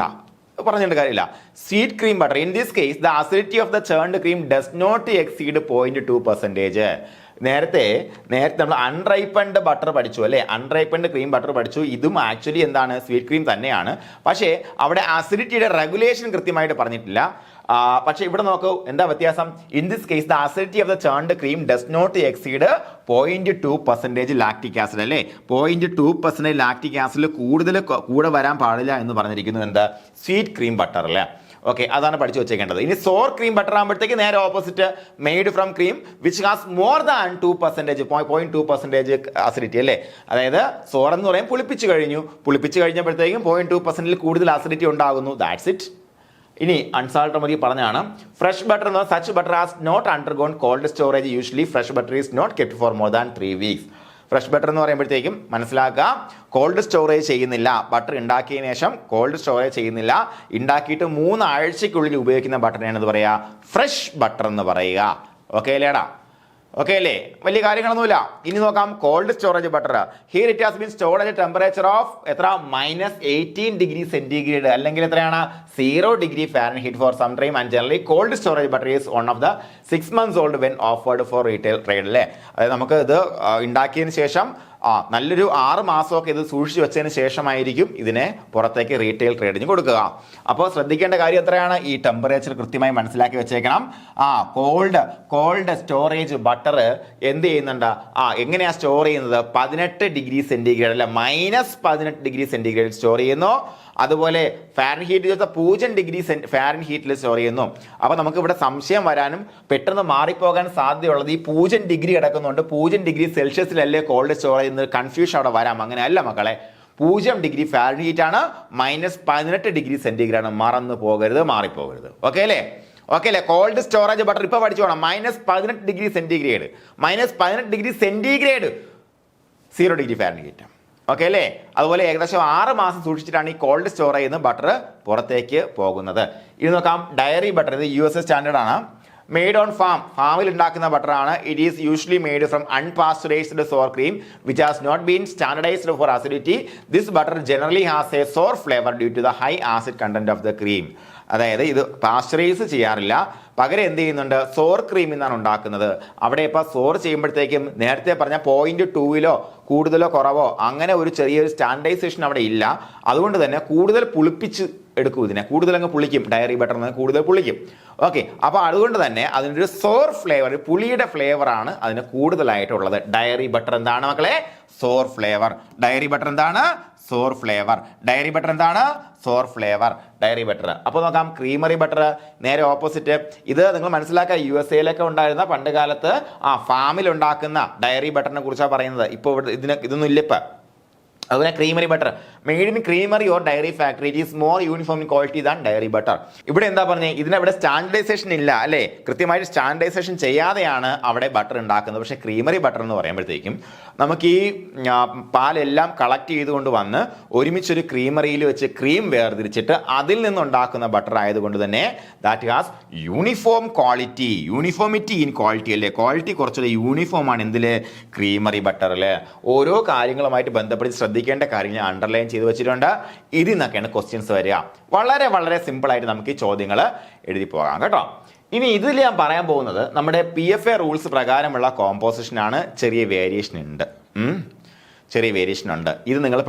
പറഞ്ഞിട്ട് കാര്യമില്ല. Sweet cream butter, in this case the acidity of the churned cream does not exceed 0.2%. നേരത്തെ നമ്മൾ അൺറൈപ്പൻഡ് ബട്ടർ പഠിച്ചു അല്ലേ, അൺറൈപ്പൻഡ് ക്രീം ബട്ടർ പഠിച്ചു. ഇതും ആക്ച്വലി എന്താണ്? സ്വീറ്റ് ക്രീം തന്നെയാണ്. പക്ഷേ അവിടെ അസിഡിറ്റിയുടെ റെഗുലേഷൻ കൃത്യമായിട്ട് പറഞ്ഞിട്ടില്ല. പക്ഷേ ഇവിടെ നോക്കൂ, എന്താ വ്യത്യാസം? In this case the acidity of the churned cream does not exceed 0.2% lactic acid അല്ലേ. 0.2% ലാക്റ്റിക് ആസിഡ് കൂടെ വരാൻ പാടില്ല എന്ന് പറഞ്ഞിരിക്കുന്നു. എന്താ? സ്വീറ്റ് ക്രീം ബട്ടർ അല്ലേ. ഓക്കെ, അതാണ് പഠിച്ചു വെച്ചേക്കേണ്ടത്. ഇനി സോർ ക്രീം ബട്ടർ ആകുമ്പോഴത്തേക്ക് നേരെ opposite, made from cream which has more than 0.2% acidity അല്ലേ. അതായത് സോർ എന്ന് പറയും പുളിപ്പിച്ച് കഴിഞ്ഞപ്പോഴത്തേക്കും 0.2% കൂടുതൽ അസിഡിറ്റി ഉണ്ടാകുന്നു. That's it. ഇനി അൺസാൾട്ടഡ് പറഞ്ഞാണ് ഫ്രഷ് ബട്ടർ എന്ന് പറഞ്ഞാൽ such butter has not undergone cold storage. Usually fresh butter is not kept for more than 3 weeks. Fresh butter എന്ന് പറയുമ്പോഴത്തേക്കും മനസ്സിലാക്കുക, കോൾഡ് സ്റ്റോറേജ് ചെയ്യുന്നില്ല. ബട്ടർ ഉണ്ടാക്കിയതിനു ശേഷം കോൾഡ് സ്റ്റോറേജ് ചെയ്യുന്നില്ല. ഉണ്ടാക്കിയിട്ട് 3 ആഴ്ചയ്ക്കുള്ളിൽ ഉപയോഗിക്കുന്ന ബട്ടറിനാണ് എന്ന് പറയുക ഫ്രഷ് ബട്ടർ എന്ന് പറയുക. ഓക്കെ അല്ലേടാ? ഓക്കെ അല്ലേ? വലിയ കാര്യങ്ങളൊന്നുമില്ല. ഇനി നോക്കാം cold storage butter. Here it has been stored at temperature of എത്ര? -18 ഡിഗ്രി സെന്റിഗ്രേഡ് അല്ലെങ്കിൽ എത്രയാണ്? 0 degree Fahrenheit for some time. And generally cold storage butter is one of the 6 months old when offered for retail trade അല്ലേ. അതായത് നമുക്ക് ഇത് ഉണ്ടാക്കിയതിന് ശേഷം നല്ലൊരു 6 മാസമൊക്കെ ഇത് സൂക്ഷിച്ചു വെച്ചതിന് ശേഷമായിരിക്കും ഇതിനെ പുറത്തേക്ക് റീറ്റെയിൽ ട്രേഡിന് കൊടുക്കുക. അപ്പോൾ ശ്രദ്ധിക്കേണ്ട കാര്യം എത്രയാണ്? ഈ ടെമ്പറേച്ചർ കൃത്യമായി മനസ്സിലാക്കി വെച്ചേക്കണം. കോൾഡ് സ്റ്റോറേജ് ബട്ടർ എന്ത് ചെയ്യുന്നുണ്ട്? എങ്ങനെയാണ് സ്റ്റോർ ചെയ്യുന്നത്? 18 ഡിഗ്രി സെന്റിഗ്രേഡ് അല്ല, -18 ഡിഗ്രി സെന്റിഗ്രേഡ് സ്റ്റോർ ചെയ്യുന്നു. അതുപോലെ ഫാരൻഹീറ്റ് 0 ഡിഗ്രി ഫാരൻഹീറ്റിൽ സ്റ്റോർ ചെയ്യുന്നു. അപ്പോൾ നമുക്ക് ഇവിടെ സംശയം വരാനും പെട്ടെന്ന് മാറിപ്പോകാൻ സാധ്യതയുള്ളത് ഈ 0 ഡിഗ്രി കിടക്കുന്നുണ്ട്. 0 ഡിഗ്രി സെൽഷ്യസിലല്ലേ കോൾഡ് സ്റ്റോർ ചെയ്യുന്നത്? കൺഫ്യൂഷൻ അവിടെ വരാം. അങ്ങനെ അല്ല മക്കളെ, 0 ഡിഗ്രി ഫാരൻഹീറ്റ് ആണ്, -18 ഡിഗ്രി സെന്റിഗ്രേഡ് ആണ്. മറന്നു പോകരുത്, മാറിപ്പോകരുത്. ഓക്കെ അല്ലേ? കോൾഡ് സ്റ്റോറേജ് ബട്ടർ ഇപ്പൊ പഠിച്ചോണം. -18 degree centigrade, -18 degree centigrade, 0 degree Fahrenheit. Okay അല്ലേ? അതുപോലെ ഏകദേശം 6 മാസം സൂക്ഷിച്ചിട്ടാണ് ഈ കോൾഡ് സ്റ്റോർ ചെയ്യുന്ന ബട്ടർ പുറത്തേക്ക് പോകുന്നത്. ഇത് നോക്കാം, ഡയറി ബട്ടർ. ഇത് USA സ്റ്റാൻഡേർഡ് ആണ്. മെയ്ഡ് ഓൺ ഫാമിൽ ഉണ്ടാക്കുന്ന ബട്ടറാണ്. It is usually made from unpasteurised sour cream which has not been standardised for acidity. This butter generally has a sour flavour due to the high acid content of the cream. അതായത് ഇത് pasteurise ചെയ്യാറില്ല, പകരം എന്ത് ചെയ്യുന്നുണ്ട്, സോർ ക്രീമിൽ നിന്നാണ് ഉണ്ടാക്കുന്നത്. അവിടെ ഇപ്പോൾ സോർ ചെയ്യുമ്പോഴത്തേക്കും നേരത്തെ പറഞ്ഞ 0.2 കൂടുതലോ കുറവോ അങ്ങനെ ഒരു ചെറിയൊരു സ്റ്റാൻഡർഡൈസേഷൻ അവിടെ ഇല്ല. അതുകൊണ്ട് തന്നെ കൂടുതൽ പുളിപ്പിച്ച് എടുക്കും, ഇതിനെ കൂടുതൽ അങ്ങ് പുളിക്കും, ഡയറി ബട്ടർ കൂടുതൽ പുളിക്കും. ഓക്കെ, അപ്പോൾ അതുകൊണ്ട് തന്നെ അതിനൊരു സോർ ഫ്ലേവർ, പുളിയുടെ ഫ്ലേവറാണ് അതിന് കൂടുതലായിട്ടുള്ളത്. ഡയറി ബട്ടർ എന്താണ് മക്കളെ? സോർ ഫ്ലേവർ. ഡയറി ബട്ടർ എന്താണ്? Sour flavour. ഡയറി ബട്ടർ എന്താണ്? Sour flavour. Dairy butter. അപ്പോൾ നോക്കാം, ക്രീമറി ബട്ടർ നേരെ ഓപ്പോസിറ്റ്. ഇത് നിങ്ങൾ മനസ്സിലാക്കുക, USA ഉണ്ടായിരുന്ന പണ്ട് കാലത്ത് ഫാമിൽ ഉണ്ടാക്കുന്ന ഡയറി ബട്ടറിനെ കുറിച്ചാണ് പറയുന്നത്. ഇപ്പോൾ ഇതൊന്നും ഇല്ല ഇപ്പം. അതുപോലെ creamery butter made in creamery or dairy factory, it is more uniform in quality than dairy butter. ഇവിടെ എന്താ പറഞ്ഞത്, ഇതിനവിടെ സ്റ്റാൻഡർഡൈസേഷൻ ഇല്ല അല്ലേ, കൃത്യമായിട്ട് സ്റ്റാൻഡർഡൈസേഷൻ ചെയ്യാതെയാണ് അവിടെ ബട്ടർ ഉണ്ടാക്കുന്നത്. പക്ഷേ ക്രീമറി ബട്ടർ എന്ന് പറയുമ്പോഴത്തേക്കും നമുക്ക് ഈ പാലെല്ലാം കളക്ട് ചെയ്തുകൊണ്ട് വന്ന് ഒരുമിച്ചൊരു ക്രീമറിയിൽ വെച്ച് ക്രീം വേർതിരിച്ചിട്ട് അതിൽ നിന്നുണ്ടാക്കുന്ന ബട്ടർ ആയതുകൊണ്ട് തന്നെ that has uniform quality, uniformity in quality അല്ലേ, ക്വാളിറ്റി കുറച്ചുകൂടെ യൂണിഫോം ആണ് എന്തില്, ക്രീമറി ബട്ടറിൽ. ഓരോ കാര്യങ്ങളുമായിട്ട് ബന്ധപ്പെട്ട് ശ്രദ്ധിക്കേണ്ട കാര്യങ്ങൾ അണ്ടർലൈൻ ചെയ്ത് വെച്ചിട്ടുണ്ട്. ഇതിൽ നിന്നൊക്കെയാണ് ക്വസ്റ്റ്യൻസ് വരിക. വളരെ വളരെ സിമ്പിളായിട്ട് നമുക്ക് ഈ ചോദ്യങ്ങൾ എഴുതി പോകാം കേട്ടോ. ഇനി ഇതിൽ ഞാൻ പറയാൻ പോകുന്നത് നമ്മുടെ PFA റൂൾസ് പ്രകാരമുള്ള കോമ്പോസിഷനാണ്. ചെറിയ വേരിയേഷൻ ഉണ്ട്, ചെറിയ വേരിയേഷൻ ഉണ്ട്. ഇത് നിങ്ങൾ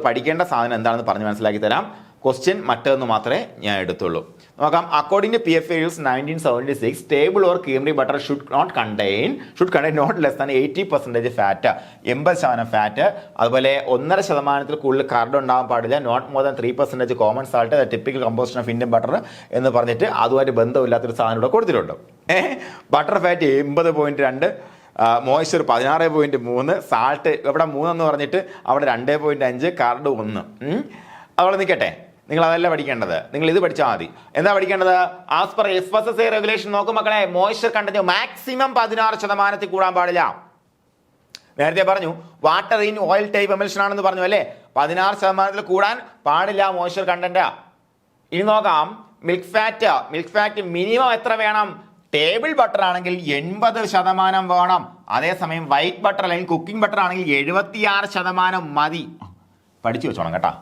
പഠിക്കേണ്ട സാധനം എന്താണെന്ന് പറഞ്ഞ് മനസ്സിലാക്കി തരാം. ക്വസ്റ്റ്യൻ മറ്റൊന്ന് മാത്രമേ ഞാൻ എടുത്തുള്ളൂ. നോക്കാം. According to PFA rules 1976, stable or creamery butter should contain not less than 80% fat, 80% fat. അതുപോലെ 1.5% കൂടുതൽ കാർബൺ ഉണ്ടാകാൻ പാടില്ല. Not more than 3% common salt, typical composition of Indian butter എന്ന് പറഞ്ഞിട്ട് അതുമായിട്ട് ബന്ധമില്ലാത്തൊരു സാധനം ഇവിടെ കൊടുത്തിട്ടുണ്ട്. ബട്ടർ ഫാറ്റ് 80.2, മോയ്സ്ചർ 16.3, സാൾട്ട് ഇവിടെ 3 എന്ന് പറഞ്ഞിട്ട് അവിടെ 2.5, കാർഡ് 1. അവിടെ നിൽക്കട്ടെ, നിങ്ങൾ അതല്ല പഠിക്കേണ്ടത്, നിങ്ങൾ ഇത് പഠിച്ചാൽ മതി. എന്താ പഠിക്കേണ്ടത്? ആസ് പെർ FSSAI റെഗുലേഷൻ നോക്കും മക്കളെ, മോയ്സ്ചർ കണ്ടന്റ് മാക്സിമം 16% കൂടാൻ പാടില്ല. നേരത്തെ പറഞ്ഞു water in oil type emulsion ആണെന്ന് പറഞ്ഞു അല്ലേ, 16% കൂടാൻ പാടില്ല മോയ്സ്ചർ കണ്ടന്റ്. ഇനി നോക്കാം, മിൽക്ക് ഫാറ്റ് മിനിമം എത്ര വേണം? ടേബിൾ ബട്ടർ ആണെങ്കിൽ 80% വേണം. അതേസമയം വൈറ്റ് ബട്ടർ അല്ലെങ്കിൽ കുക്കിംഗ് ബട്ടർ ആണെങ്കിൽ 76% മതി. പഠിച്ചു വെച്ചോണം കേട്ടോ.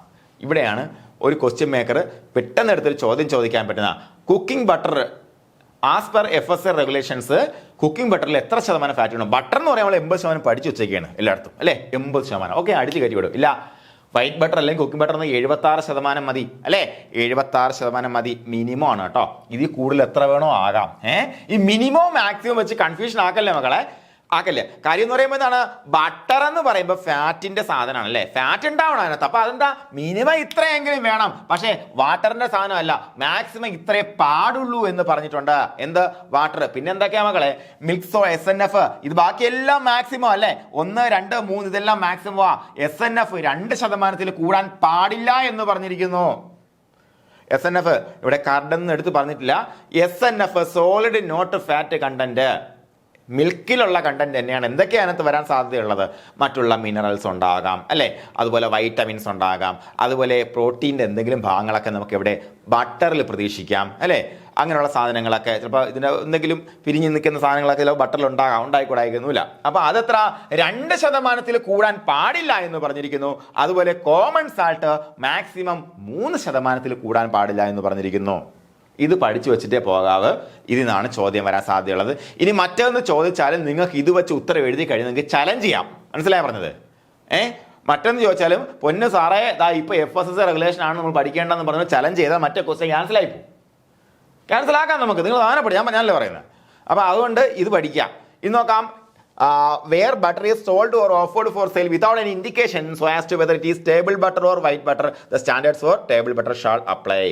ഇവിടെയാണ് ഒരു ക്വസ്റ്റ്യൻ മേക്കർ പെട്ടെന്ന് എടുത്തൊരു ചോദ്യം ചോദിക്കാൻ പറ്റുന്ന. Cooking butter as per FSSAI regulations cooking ബട്ടറിൽ എത്ര ശതമാനം ഫാറ്റ് വേണം? ബട്ടർ എന്ന് പറയുമ്പോൾ 80% പഠിച്ചു വെച്ചേക്കാണ് എല്ലായിടത്തും അല്ലേ, 80%. ഓക്കെ, അടിച്ച് കയറ്റി വിടും. ഇല്ല, വൈറ്റ് ബട്ടർ അല്ലെങ്കിൽ കുക്കിംഗ് ബട്ടർ 76% മതി അല്ലേ, 76% മതി. മിനിമം ആണ് കേട്ടോ. ഇതിൽ കൂടുതൽ എത്ര വേണോ ആകാം. ഈ മിനിമം മാക്സിമം വെച്ച് കൺഫ്യൂഷൻ ആക്കല്ലേ മക്കളെ, ആക്കല്ലേ. കാര്യം എന്ന് പറയുമ്പോൾ എന്താണ്, ബട്ടർ എന്ന് പറയുമ്പോൾ ഫാറ്റിന്റെ സാധനമാണ് അല്ലേ, ഫാറ്റ് ഉണ്ടാവണം അതിനകത്ത്. അപ്പൊ അതെന്താ, മിനിമം ഇത്രയെങ്കിലും വേണം. പക്ഷേ വാട്ടറിന്റെ സാധനമല്ല, മാക്സിമം ഇത്രേ പാടുള്ളൂ എന്ന് പറഞ്ഞിട്ടുണ്ട്. എന്ത് വാട്ടർ? പിന്നെ എന്തൊക്കെയാ മക്കളെ, മിൽക്സോ SNF, ഇത് ബാക്കിയെല്ലാം മാക്സിമം അല്ലേ, 1, 2, 3 ഇതെല്ലാം മാക്സിമം. SNF 2% കൂടാൻ പാടില്ല എന്ന് പറഞ്ഞിരിക്കുന്നു. SNF ഇവിടെ കാർഡൊന്നും എടുത്ത് പറഞ്ഞിട്ടില്ല. SNF solid not fat content, മിൽക്കിലുള്ള കണ്ടന്റ് തന്നെയാണ്. എന്തൊക്കെയാണ് അതിനകത്ത് വരാൻ സാധ്യതയുള്ളത്? മറ്റുള്ള മിനറൽസ് ഉണ്ടാകാം അല്ലേ, അതുപോലെ വൈറ്റമിൻസ് ഉണ്ടാകാം, അതുപോലെ പ്രോട്ടീൻ്റെ എന്തെങ്കിലും ഭാഗങ്ങളൊക്കെ നമുക്ക് ഇവിടെ ബട്ടറിൽ പ്രതീക്ഷിക്കാം അല്ലേ. അങ്ങനെയുള്ള സാധനങ്ങളൊക്കെ ചിലപ്പോൾ ഇതിൻ്റെ എന്തെങ്കിലും പിരിഞ്ഞ് നിൽക്കുന്ന സാധനങ്ങളൊക്കെ ചിലപ്പോൾ ബട്ടറിൽ ഉണ്ടായിക്കൂടായിക്കുന്നില്ല. അപ്പോൾ അതെത്ര? 2% കൂടാൻ പാടില്ല എന്ന് പറഞ്ഞിരിക്കുന്നു. അതുപോലെ കോമൺ സാൾട്ട് മാക്സിമം 3% കൂടാൻ പാടില്ല എന്ന് പറഞ്ഞിരിക്കുന്നു. ഇത് പഠിച്ചു വെച്ചിട്ടേ പോകാവ്. ഇതിൽ നിന്നാണ് ചോദ്യം വരാൻ സാധ്യതയുള്ളത്. ഇനി മറ്റൊന്ന് ചോദിച്ചാലും നിങ്ങൾക്ക് ഇത് വെച്ച് ഉത്തരം എഴുതി കഴിഞ്ഞ് നിങ്ങൾക്ക് ചലഞ്ച് ചെയ്യാം. മനസ്സിലായി പറഞ്ഞത്? മറ്റൊന്ന് ചോദിച്ചാലും പൊന്ന് സാറേ ഇപ്പോൾ FSSAI റെഗുലേഷൻ ആണ് നമ്മൾ പഠിക്കേണ്ടതെന്ന് പറഞ്ഞ് ചലഞ്ച് ചെയ്താൽ മറ്റേ ക്വസ്റ്റ്യൻ ക്യാൻസലായി പോകും. ക്യാൻസലാക്കാം നമുക്ക്, നിങ്ങൾ സാധനം പഠിക്കാം, ഞാനല്ലേ പറയുന്നത്. അപ്പോൾ അതുകൊണ്ട് ഇത് പഠിക്കാം. ഇന്ന് നോക്കാം. Where butter is sold or offered for sale without any indication so as to whether it is table butter or white butter, the standards for table butter shall apply.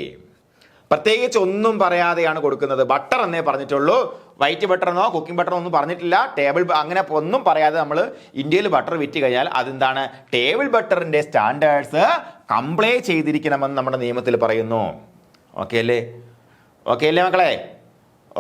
പ്രത്യേകിച്ച് ഒന്നും പറയാതെയാണ് കൊടുക്കുന്നത്. ബട്ടർ എന്നേ പറഞ്ഞിട്ടുള്ളൂ, വൈറ്റ് ബട്ടർ എന്നോ cooking butter ഒന്നും പറഞ്ഞിട്ടില്ല. Table അങ്ങനെ ഒന്നും പറയാതെ നമ്മൾ ഇന്ത്യയിൽ ബട്ടർ വിറ്റ് കഴിഞ്ഞാൽ അതെന്താണ്, ടേബിൾ ബട്ടറിന്റെ സ്റ്റാൻഡേർഡ്സ് കംപ്ലൈ ചെയ്തിരിക്കണമെന്ന് നമ്മുടെ നിയമത്തിൽ പറയുന്നു. ഓക്കെ അല്ലേ? ഓക്കെ അല്ലേ മക്കളെ?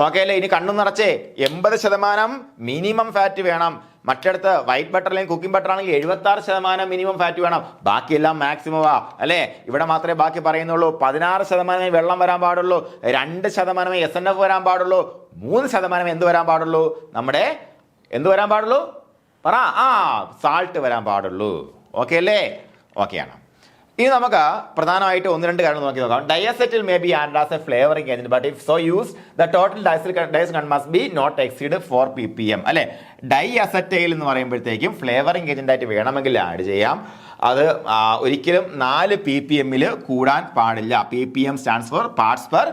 ഓക്കെ അല്ലേ? ഇനി കണ്ണു നിറച്ചേ, 80% മിനിമം ഫാറ്റ് വേണം. മറ്റിടത്ത് വൈറ്റ് ബട്ടർ അല്ലെങ്കിൽ കുക്കിംഗ് ബട്ടർ ആണെങ്കിൽ 76% മിനിമം ഫാറ്റ് വേണം. ബാക്കിയെല്ലാം മാക്സിമമാ അല്ലേ. ഇവിടെ മാത്രമേ ബാക്കി പറയുന്നുള്ളൂ. 16% വെള്ളം വരാൻ പാടുള്ളൂ, 2% SNF വരാൻ പാടുള്ളൂ, 3% എന്ത് വരാൻ പാടുള്ളൂ, നമ്മുടെ എന്ത് വരാൻ പാടുള്ളൂ പറ, സാൾട്ട് വരാൻ പാടുള്ളൂ. ഓക്കെ അല്ലേ? ഓക്കെയാണ്. ഇനി നമുക്ക് പ്രധാനമായിട്ട് ഒന്ന് രണ്ട് കാര്യങ്ങൾ നോക്കി നോക്കാം. Diacetyl may be and as a flavouring agent but if so use the total diacetyl must be not exceed 4 ppm അല്ലെ. ഡൈ അസറ്റൈൽ എന്ന് പറയുമ്പോഴത്തേക്കും ഫ്ലേവറിംഗ് ഏജന്റ് ആയിട്ട് വേണമെങ്കിൽ ആഡ് ചെയ്യാം. അത് ഒരിക്കലും 4 ppm കൂടാൻ പാടില്ല. ppm stands for parts per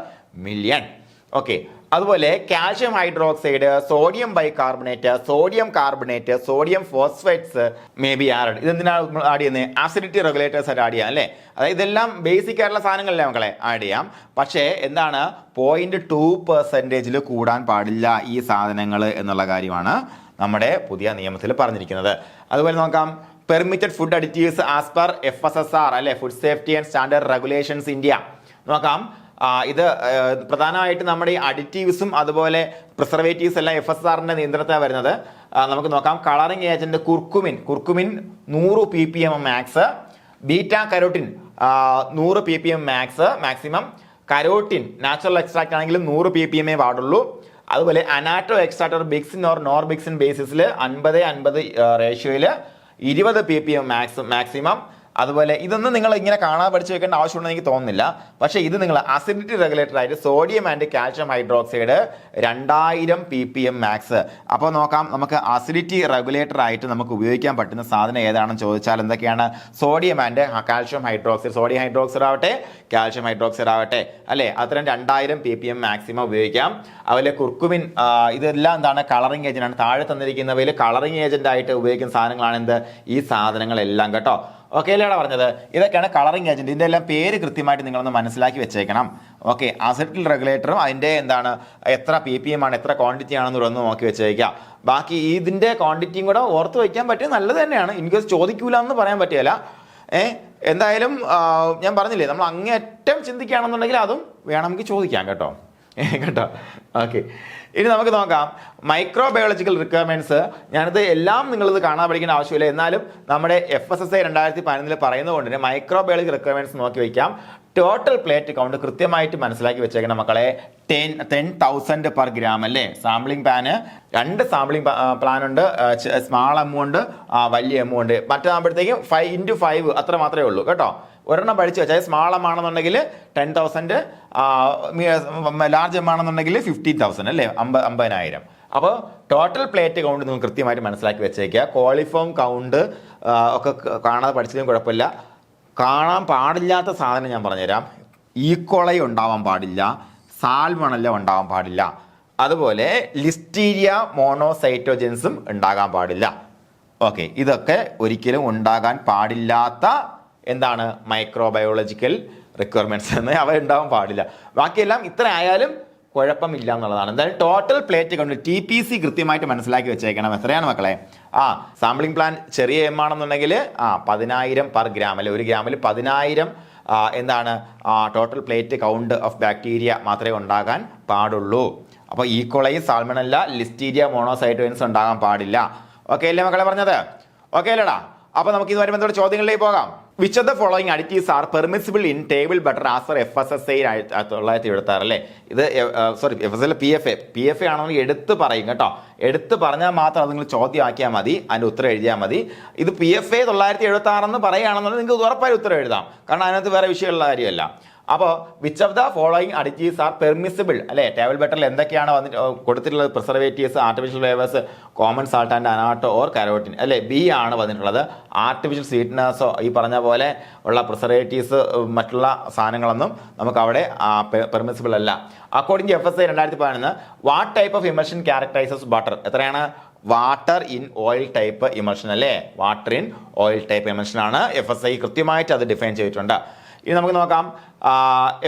million. Okay, അതുപോലെ calcium hydroxide, sodium bicarbonate, sodium carbonate, sodium phosphates may be add. ഇതെന്തിനാണ് ആഡ് ചെയ്യുന്നത്? ആസിഡിറ്റി റെഗുലേറ്റേഴ്സ് ആയിട്ട് ആഡ് ചെയ്യാം അല്ലേ. അതായത് ഇതെല്ലാം ബേസിക് ആയിട്ടുള്ള സാധനങ്ങളല്ലേ മക്കളെ, ആഡ് ചെയ്യാം. പക്ഷേ എന്താണ് 0.2% കൂടാൻ പാടില്ല ഈ സാധനങ്ങൾ എന്നുള്ള കാര്യമാണ് നമ്മുടെ പുതിയ നിയമത്തിൽ പറഞ്ഞിരിക്കുന്നത്. അതുപോലെ നോക്കാം, permitted food additives as per FSSR അല്ലെ, food safety and standard regulations India. നോക്കാം, ഇത് പ്രധാനമായിട്ട് നമ്മുടെ ഈ അഡിറ്റീവ്സും അതുപോലെ പ്രിസർവേറ്റീവ്സ് എല്ലാം FSSRന്റെ നിയന്ത്രണത്തിലാണ് വരുന്നത്. നമുക്ക് നോക്കാം, colouring agent curcumin 100 ppm max, beta carotene 100 ppm maximum, carotene natural extract ആണെങ്കിലും 100 ppm പാടുള്ളൂ. അതുപോലെ annatto extractor bixin or norbixin ബേസിസിൽ 50-50 റേഷ്യോയിൽ 20 ppm മാക്സിമം. അതുപോലെ ഇതൊന്നും നിങ്ങൾ ഇങ്ങനെ കാണാൻ പഠിച്ചു വെക്കേണ്ട ആവശ്യമുണ്ടെന്ന് എനിക്ക് തോന്നുന്നില്ല. പക്ഷേ ഇത് നിങ്ങൾ അസിഡിറ്റി റെഗുലേറ്റർ ആയിട്ട് sodium and calcium hydroxide 2000 ppm max. അപ്പോൾ നോക്കാം, നമുക്ക് അസിഡിറ്റി റെഗുലേറ്റർ ആയിട്ട് നമുക്ക് ഉപയോഗിക്കാൻ പറ്റുന്ന സാധനം ഏതാണെന്ന് ചോദിച്ചാൽ എന്തൊക്കെയാണ്? Sodium and calcium hydroxide, sodium hydroxide ആവട്ടെ കാൽഷ്യം ഹൈഡ്രോക്സൈഡ് ആവട്ടെ അല്ലേ, അത്തരം 2000 ppm മാക്സിമം ഉപയോഗിക്കാം. അതുപോലെ കുർക്കുമിൻ, ഇതെല്ലാം എന്താണ്? കളറിംഗ് ഏജന്റ് ആണ്. താഴെ തന്നിരിക്കുന്നവയിൽ കളറിംഗ് ഏജന്റ് ആയിട്ട് ഉപയോഗിക്കുന്ന സാധനങ്ങളാണ് എന്ത്? ഈ സാധനങ്ങളെല്ലാം കേട്ടോ. ഓക്കെ അല്ലേടാ പറഞ്ഞത്? ഇതൊക്കെയാണ് കളറിംഗ് ഏജന്റ്. ഇതിൻ്റെ എല്ലാം പേര് കൃത്യമായിട്ട് നിങ്ങളൊന്ന് മനസ്സിലാക്കി വെച്ചേക്കണം. ഓക്കെ, അസിഡിറ്റി റെഗുലേറ്ററും അതിൻ്റെ എന്താണ്, എത്ര ppm ആണ്, എത്ര ക്വാണ്ടിറ്റി ആണെന്ന് ഒന്ന് നോക്കി വെച്ചേക്കാം. ബാക്കി ഇതിൻ്റെ ക്വാണ്ടിറ്റിയും കൂടെ ഓർത്ത് വയ്ക്കാൻ പറ്റിയ നല്ലത് തന്നെയാണ്. ഇൻകേസ് ചോദിക്കൂല എന്ന് പറയാൻ പറ്റില്ല. എന്തായാലും ഞാൻ പറഞ്ഞില്ലേ, നമ്മൾ അങ്ങേയറ്റം ചിന്തിക്കുകയാണെന്നുണ്ടെങ്കിൽ അതും വേണമെങ്കിൽ ചോദിക്കാം കേട്ടോ. കേട്ടോ, ഓക്കെ. ഇനി നമുക്ക് നോക്കാം മൈക്രോബയോളജിക്കൽ റിക്വയർമെന്റ്സ്. ഞാനിത് എല്ലാം നിങ്ങളിത് കാണാൻ പഠിക്കേണ്ട ആവശ്യമില്ല, എന്നാലും നമ്മുടെ FSSAI 2011 പറയുന്നത് കൊണ്ട് തന്നെ മൈക്രോബയോളജിക്കൽ റിക്വയർമെന്റ്സ് നോക്കി വയ്ക്കാം. ടോട്ടൽ പ്ലേറ്റ് കൗണ്ട് കൃത്യമായിട്ട് മനസ്സിലാക്കി വെച്ചേക്കണം മക്കളെ. 10,000 per gram അല്ലേ. സാമ്പിളിംഗ് പാന് 2 സാമ്പിളിംഗ് പ്ലാൻ ഉണ്ട്, സ്മാൾ എമൗണ്ട് വലിയ എമൗണ്ട്. മറ്റാകുമ്പോഴത്തേക്കും 5x5 അത്ര മാത്രമേ ഉള്ളൂ കേട്ടോ. ഒരെണ്ണം പഠിച്ചു വെച്ചാൽ സ്മാൾ എം ആണെന്നുണ്ടെങ്കിൽ 10,000, ലാർജ് എം ആണെന്നുണ്ടെങ്കിൽ 50,000 അല്ലേ, 50,000. അപ്പോൾ ടോട്ടൽ പ്ലേറ്റ് കൗണ്ട് നിങ്ങൾ കൃത്യമായിട്ട് മനസ്സിലാക്കി വെച്ചേക്കുക. ക്വാളിഫോം കൗണ്ട് ഒക്കെ കാണാതെ പഠിച്ചതും കുഴപ്പമില്ല. കാണാൻ പാടില്ലാത്ത സാധനം ഞാൻ പറഞ്ഞുതരാം. ഈക്കോളൈ ഉണ്ടാവാൻ പാടില്ല, സാൽമണല്ല ഉണ്ടാവാൻ പാടില്ല, അതുപോലെ ലിസ്റ്റീരിയ മോണോസൈറ്റോജൻസും ഉണ്ടാകാൻ പാടില്ല. ഓക്കെ, ഇതൊക്കെ ഒരിക്കലും ഉണ്ടാകാൻ പാടില്ലാത്ത എന്താണ് മൈക്രോബയോളജിക്കൽ റിക്വയർമെന്റ്സ് എന്ന് അവ ഉണ്ടാവാൻ പാടില്ല. ബാക്കിയെല്ലാം ഇത്ര ആയാലും കുഴപ്പമില്ല എന്നുള്ളതാണ്. എന്തായാലും ടോട്ടൽ പ്ലേറ്റ് കൗണ്ട് TPC കൃത്യമായിട്ട് മനസ്സിലാക്കി വെച്ചേക്കണം. എത്രയാണ് മക്കളെ? സാമ്പിളിംഗ് പ്ലാൻ ചെറിയ എം ആണെന്നുണ്ടെങ്കിൽ 10,000 per gram അല്ലെ, 1 ഗ്രാമിൽ 10,000 എന്താണ് total plate count of bacteria മാത്രമേ ഉണ്ടാകാൻ പാടുള്ളൂ. അപ്പോൾ ഈക്കോളൈ, സാൽമണല്ല, ലിസ്റ്റീരിയ മോണോസൈറ്റോജൻസ് ഉണ്ടാകാൻ പാടില്ല. ഓക്കെ അല്ലേ മക്കളെ പറഞ്ഞത്? ഓക്കെ അല്ലേടാ? അപ്പോൾ നമുക്ക് ഇതുവരെ ബന്ധപ്പെട്ട ചോദ്യങ്ങളിലേക്ക് പോകാം. Which of the following additives are permissible in table butter as per FSSAI 1976 അല്ലേ. ഇത് സോറി FSSAI PFA ആണെന്ന് എടുത്ത് പറയും കേട്ടോ. എടുത്ത് പറഞ്ഞാൽ മാത്രം അത് നിങ്ങൾ ചോദ്യമാക്കിയാൽ മതി, അതിൻ്റെ ഉത്തരം എഴുതിയാൽ മതി. ഇത് PFA 1976 എന്ന് പറയുകയാണെന്നുണ്ടെങ്കിൽ നിങ്ങൾക്ക് ഉറപ്പായി ഉത്തരം എഴുതാം, കാരണം അതിനകത്ത് വേറെ വിഷയമുള്ള കാര്യമല്ല. അപ്പോൾ which of the following additives are permissible അല്ലേ. ടേബിൾ ബട്ടറിൽ എന്തൊക്കെയാണ് വന്നിട്ട് കൊടുത്തിട്ടുള്ളത്? Preservatives, artificial flavours, common salt and annatto or carotene അല്ലേ. B ആണ് വന്നിട്ടുള്ളത്. ആർട്ടിഫിഷ്യൽ സ്വീറ്റ്നേഴ്സോ ഈ പറഞ്ഞ പോലെ ഉള്ള പ്രിസർവേറ്റീവ്സ് മറ്റുള്ള സാധനങ്ങളൊന്നും നമുക്ക് അവിടെ പെർമിസിബിൾ അല്ല. According to FSSAI 2011 what type of emulsion characterises butter? എത്രയാണ്? Water in oil type emulsion അല്ലേ. Water in oil type emulsion ആണ്. FSSAI കൃത്യമായിട്ട് അത് ഡിഫൈൻ ചെയ്തിട്ടുണ്ട്. ഇനി നമുക്ക് നോക്കാം,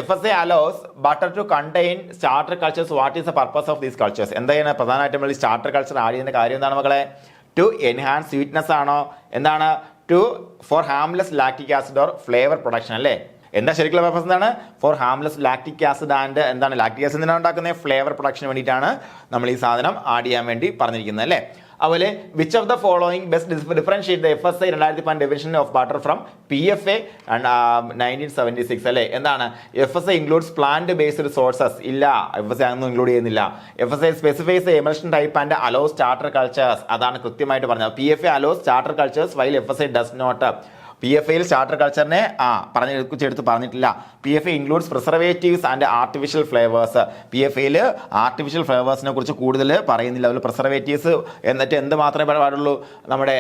FSSAI allows butter to contain starter cultures. What is the purpose of these cultures? എന്താണ് പ്രധാനമായിട്ടും നമ്മൾ സ്റ്റാർട്ടർ കൾച്ചർ ആഡ് ചെയ്യുന്ന കാര്യം എന്താണ് മക്കളെ? ടു എൻഹാൻസ് സ്വീറ്റ്നെസ് ആണോ? എന്താണ്? For harmless lactic acid or flavour production അല്ലേ. എന്താ ശരിക്കുള്ള പർപ്പസ് എന്താണ്? For harmless lactic acid and എന്താണ് ലാക്റ്റിക് ആസിഡ് എന്താണ് ഉണ്ടാക്കുന്നത്? ഫ്ലേവർ പ്രൊഡക്ഷന് വേണ്ടിയിട്ടാണ് നമ്മൾ ഈ സാധനം ആഡ് ചെയ്യാൻ വേണ്ടി പറഞ്ഞിരിക്കുന്നത് അല്ലേ. അതുപോലെ which of the following best differentiate the FSSAI 2010 definition of butter from PFA 1976 അല്ലേ. എന്താണ്? FSSAI includes plant based sources. ഇല്ല, FSSAI ഒന്നും ഇൻക്ലൂഡ് ചെയ്യുന്നില്ല. FSSAI specifies emulsion type and allows starter cultures. അതാണ് കൃത്യമായിട്ട് പറഞ്ഞത്. PFA allows starter cultures while FSSAI does not. PFA starter കൾച്ചറിനെ എടുത്ത് പറഞ്ഞിട്ടില്ല. PFA includes preservatives and artificial flavours. PFA artificial ഫ്ലേവേഴ്സിനെ കുറിച്ച് കൂടുതൽ പറയുന്നില്ല. അതിൽ പ്രിസർവേറ്റീവ്സ് എന്നിട്ട് എന്ത് മാത്രമേ പാടുള്ളൂ, നമ്മുടെ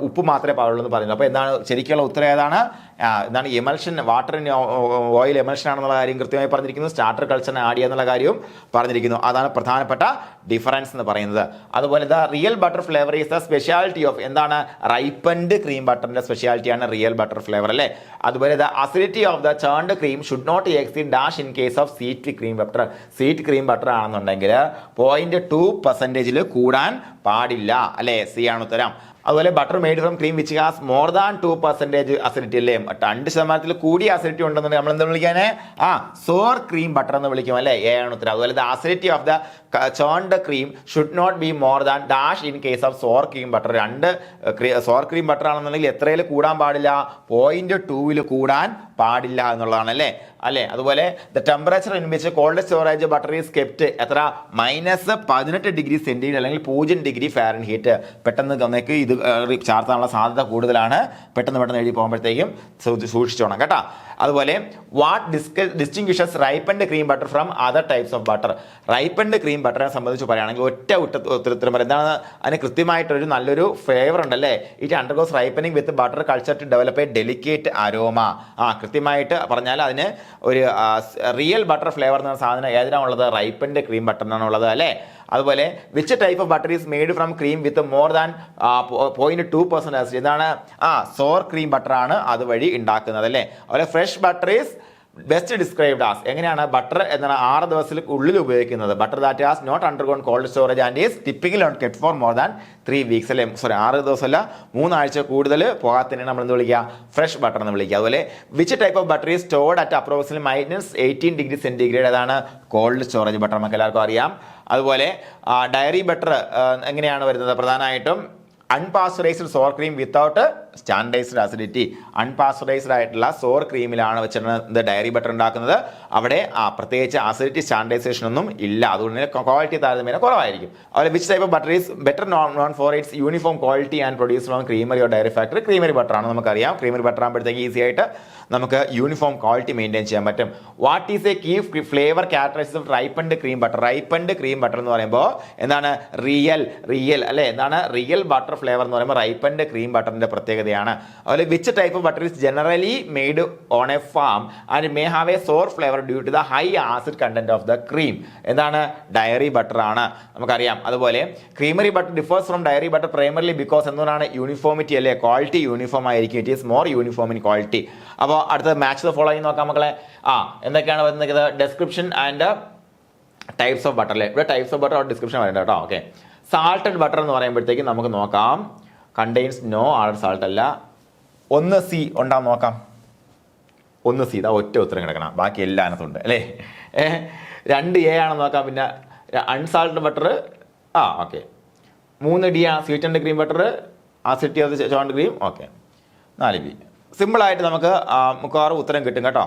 ഉപ്പ് മാത്രമേ പാടുള്ളൂ എന്ന് പറയുന്നു. അപ്പോൾ എന്താണ് ശരിക്കുള്ള ഉത്തരം ഏതാണ്? എന്താണ് emulsion, water in oil emulsion ആണെന്നുള്ള കാര്യം കൃത്യമായി പറഞ്ഞിരിക്കുന്നു. സ്റ്റാർട്ടർ കൾച്ചറിനെ ആഡ് ചെയ്യുക എന്നുള്ള കാര്യവും പറഞ്ഞിരിക്കുന്നു. അതാണ് പ്രധാനപ്പെട്ട ഡിഫറൻസ് എന്ന് പറയുന്നത്. അതുപോലെ the real butter flavour is the speciality of, എന്താണ് റൈപ്പൻഡ് ക്രീം ബട്ടറിന്റെ സ്പെഷ്യാലിറ്റിയാണ് റിയൽ ബട്ടർ ഫ്ലേവർ അല്ലേ. അതുപോലെ the acidity of the churned cream should not exceed dash in case of sweet cream butter. Sweet cream butter ആണെന്നുണ്ടെങ്കിൽ 0.2% കൂടാൻ പാടില്ല അല്ലേ. C ആണ് ഉത്തരം. അതുപോലെ butter made from cream which has more than 2% acidity അല്ലേ, 2% കൂടിയ അസിഡിറ്റി ഉണ്ടെന്നുണ്ടെങ്കിൽ നമ്മൾ എന്താ വിളിക്കാനേ, സോർ ക്രീം ബട്ടർ എന്ന് വിളിക്കും അല്ലേ. എ ആണ് ഉത്തരം. അതുപോലെ the acidity of the churned cream should not be more than dash in case of sour cream butter. Sour cream butter ആണെന്നുണ്ടെങ്കിൽ എത്രയിൽ കൂടാൻ പാടില്ല, 0.2 കൂടാൻ പാടില്ല എന്നുള്ളതാണ് അല്ലേ. അതുപോലെ the temperature in which called storage butter is kept എത്ര, -18°C അല്ലെങ്കിൽ 0°F. പെട്ടെന്ന് നമുക്ക് ഇത് ചാർത്താനുള്ള സാധ്യത കൂടുതലാണ്. പെട്ടെന്ന് എഴുതി പോകുമ്പോഴത്തേക്കും സൂക്ഷിച്ചോണം കേട്ടോ. അതുപോലെ what distinguishes ripened cream butter from other types of butter. Ripened cream ബട്ടറിനെ സംബന്ധിച്ച് പറയുകയാണെങ്കിൽ ഉത്തരം എന്താണ്, അതിന് കൃത്യമായിട്ടൊരു നല്ലൊരു ഫ്ലേവർ ഉണ്ടല്ലേ. It undergoes ripening with butter culture to develop a delicate aroma. കൃത്യമായിട്ട് പറഞ്ഞാൽ അതിന് ഒരു റിയൽ ബട്ടർ ഫ്ലേവർ എന്ന സാധനം ഏതിനാണുള്ളത്, റൈപ്പൻഡ് ക്രീം ബട്ടറിനാണുള്ളത് അല്ലേ. അതുപോലെ which type of butter is made from cream with more than 0.2% acid. ഇതാണ് സോർ ക്രീം ബട്ടർ ആണ് അതുവഴി ഉണ്ടാക്കുന്നത് അല്ലേ. അതുപോലെ fresh butter is best described as, എങ്ങനെയാണ് ബട്ടർ എന്നാണ് 6 ദിവസത്തിനുള്ളിൽ ഉപയോഗിക്കുന്നത്. Butter that has not undergone cold storage and is typically not kept for more than 3 weeks അല്ലേ. 6 ദിവസമല്ല 3 ആഴ്ച കൂടുതൽ പോകാത്തതിനെ നമ്മൾ എന്ത് വിളിക്കുക, ഫ്രഷ് ബട്ടർ എന്ന് വിളിക്കുക. അതുപോലെ which type of butter is stored at approximately -18°C, അതാണ് കോൾഡ് സ്റ്റോറേജ് ബട്ടർ, നമുക്ക് എല്ലാവർക്കും അറിയാം. അതുപോലെ ഡയറി ബട്ടർ എങ്ങനെയാണ് വരുന്നത്, പ്രധാനമായിട്ടും അൺപാസ്ചറൈസ്ഡ് sour cream without standardised acidity. അൺപാസ്ചറൈസ്ഡ് ആയിട്ടുള്ള സോർ ക്രീമിലാണ് വെച്ചിട്ട് ഡയറി ബട്ടർ ഉണ്ടാക്കുന്നത്. അവിടെ പ്രത്യേകിച്ച് അസിഡിറ്റി സ്റ്റാൻഡേർഡൈസേഷൻ ഒന്നും ഇല്ല, അതുകൊണ്ട് തന്നെ ക്വാളിറ്റി താരതമ്യേന കുറവായിരിക്കും. അതുപോലെ which type of butter is better known for it's uniform quality and produce from creamery or dairy factory. Creamery butter ആണ് നമുക്കറിയാം. ക്രീമറി ബട്ടർ ആകുമ്പോഴത്തേക്ക് ഈസി ആയിട്ട് നമുക്ക് യൂണിഫോം ക്വാളിറ്റി മെയിൻറ്റെയിൻ ചെയ്യാൻ പറ്റും. What is a key flavour characteristics of ripened cream butter. Ripened cream butter എന്ന് പറയുമ്പോൾ എന്താണ്, റിയൽ അല്ലെ, എന്താണ് റിയൽ ബട്ടർ ഫ്ലേവർ എന്ന് പറയുമ്പോൾ റൈപ്പൻഡ് ക്രീം ബട്ടറിന്റെ പ്രത്യേകതയാണ്. അതുപോലെ which type of butter is generally made on a farm and may have a sour flavour due to the high acid content of the cream. എന്താണ്, dairy butter ആണ് നമുക്കറിയാം. അതുപോലെ creamery butter differs from dairy butter primarily because എന്താണ്, uniformity അല്ലേ, quality uniform ആയിരിക്കും. It is more uniform in quality. അപ്പോൾ അടുത്ത match the following നോക്കാം മക്കളെ. എന്തൊക്കെയാണ് വരുന്നത്, description and types of butter അല്ലേ. ഇവിടെ ടൈപ്സ് ഓഫ് ബട്ടർ ഡിസ്ക്രിപ്ഷൻ വരണ്ട കേട്ടോ. ഓക്കെ, സാൾട്ടഡ് ബട്ടർ എന്ന് പറയുമ്പോഴത്തേക്ക് നമുക്ക് നോക്കാം, കണ്ടെയ്ൻസ് നോ ആഡ് സാൾട്ട് അല്ല. 1C ഉണ്ടാകും നോക്കാം. 1C ഇതാ ഒറ്റ ഉത്തരം കിടക്കണം, ബാക്കി എല്ലാം അതിനകത്തുണ്ട് അല്ലേ. 2A ആണെന്ന് നോക്കാം. പിന്നെ unsalted butter okay. 3D sweetened cream butter, acidity of churned cream. Okay, 4B. സിമ്പിളായിട്ട് നമുക്ക് മിക്കവാറും ഉത്തരം കിട്ടും കേട്ടോ.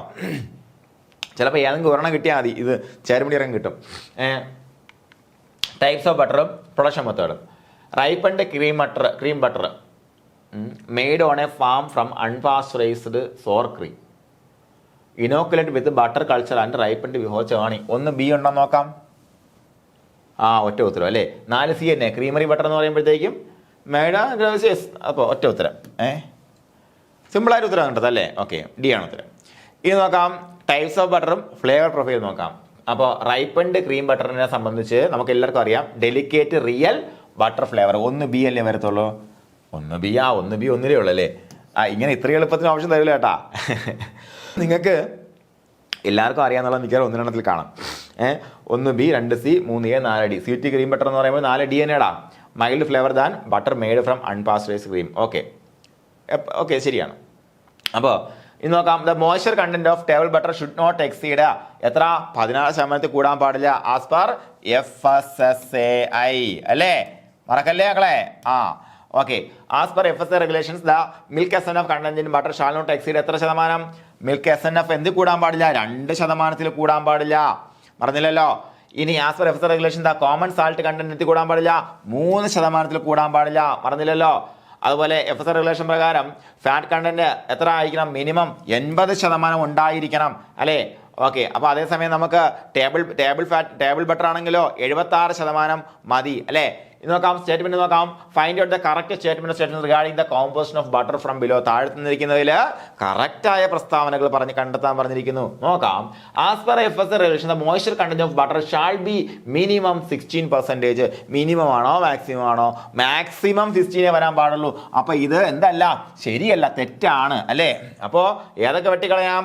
ചിലപ്പോൾ ഏതെങ്കിലും ഒരെണ്ണം കിട്ടിയാൽ മതി, ഇത് ചേരുമണി ഇറങ്ങി കിട്ടും. ടൈപ്സ് ഓഫ് ബട്ടറും പ്രൊഡക്ഷൻ മെത്തേഡും. Ripened cream butter made on a farm from unpasteurised sour cream, inoculate with butter culture and ripened before churning. 1B ഉണ്ടോ നോക്കാം. ഒറ്റ ഉത്തരം അല്ലേ. 4C തന്നെ ക്രീമറി ബട്ടർ എന്ന് പറയുമ്പോഴത്തേക്കും മെയ്ഡ്. അപ്പോൾ ഒറ്റ ഉത്തരം. സിമ്പിളായിട്ട് ഉത്തരം കണ്ടത് അല്ലേ. ഓക്കെ, D ആണ് ഉത്തരം. ഇനി നോക്കാം ടൈപ്സ് ഓഫ് ബട്ടറും ഫ്ലേവർ പ്രൊഫൈൽ നോക്കാം. അപ്പോൾ റൈപ്പൻഡ് ക്രീം ബട്ടറിനെ സംബന്ധിച്ച് നമുക്ക് എല്ലാവർക്കും അറിയാം, delicate real butter flavour. 1B അല്ലേ വരത്തുള്ളൂ. 1B 1 ഉള്ളൂ അല്ലേ. ഇങ്ങനെ ഇത്രയും എളുപ്പത്തിന് ഓപ്ഷൻ തരില്ല കേട്ടാ. നിങ്ങൾക്ക് എല്ലാവർക്കും അറിയാമെന്നുള്ള മിക്കവാറും 1 കാണാം. 1B 2C 3A 4D. Sweet cream butter എന്ന് പറയുമ്പോൾ 4D തന്നെയാടാ. Mild flavour than butter made from unpasteurised cream. Okay ശരിയാണ്. അപ്പോൾ ഇനി നോക്കാം, the moisture content of table butter should not exceed എത്ര, 16% കൂടാൻ പാടില്ല ആസ് പെർ FSSAI അല്ലേ, മറക്കല്ലേ മക്കളെ. Okay, as per FSSAI regulations the milk SNF content in butter shall not exceed എത്ര ശതമാനം, മിൽക്ക് SNF എന്ത് കൂടാൻ പാടില്ല, 2% കൂടാൻ പാടില്ല, മറന്നില്ലല്ലോ. ഇനി as per FSSAI regulation the common salt content കൂടാൻ പാടില്ല, 3% കൂടാൻ പാടില്ല, മറന്നില്ലല്ലോ. അതുപോലെ FSA റെഗുലേഷൻ പ്രകാരം ഫാറ്റ് കണ്ടന്റ് എത്ര ആയിരിക്കണം? മിനിമം 80% ഉണ്ടായിരിക്കണം അല്ലേ? ഓക്കെ. അപ്പോൾ അതേസമയം നമുക്ക് ടേബിൾ ബട്ടർ ആണെങ്കിലോ 76% മതി അല്ലേ? ഇത് നോക്കാം, സ്റ്റേറ്റ്മെന്റ് നോക്കാം. Find out the correct statement regarding the composition of butter from below. താഴെ തന്നിരിക്കുന്നതിൽ കറക്റ്റായ പ്രസ്താവനകൾ കണ്ടെത്താൻ പറഞ്ഞിരിക്കുന്നു. നോക്കാം. As per FSA regulation the moisture content of butter shall B minimum 16%. Minimum ആണോ മാക്സിമം ആണോ? മാക്സിമം 16 വരാൻ പാടുള്ളൂ. അപ്പൊ ഇത് എന്തല്ല, ശരിയല്ല, തെറ്റാണ് അല്ലേ? അപ്പോ ഏതൊക്കെ വെട്ടിക്കളയാം?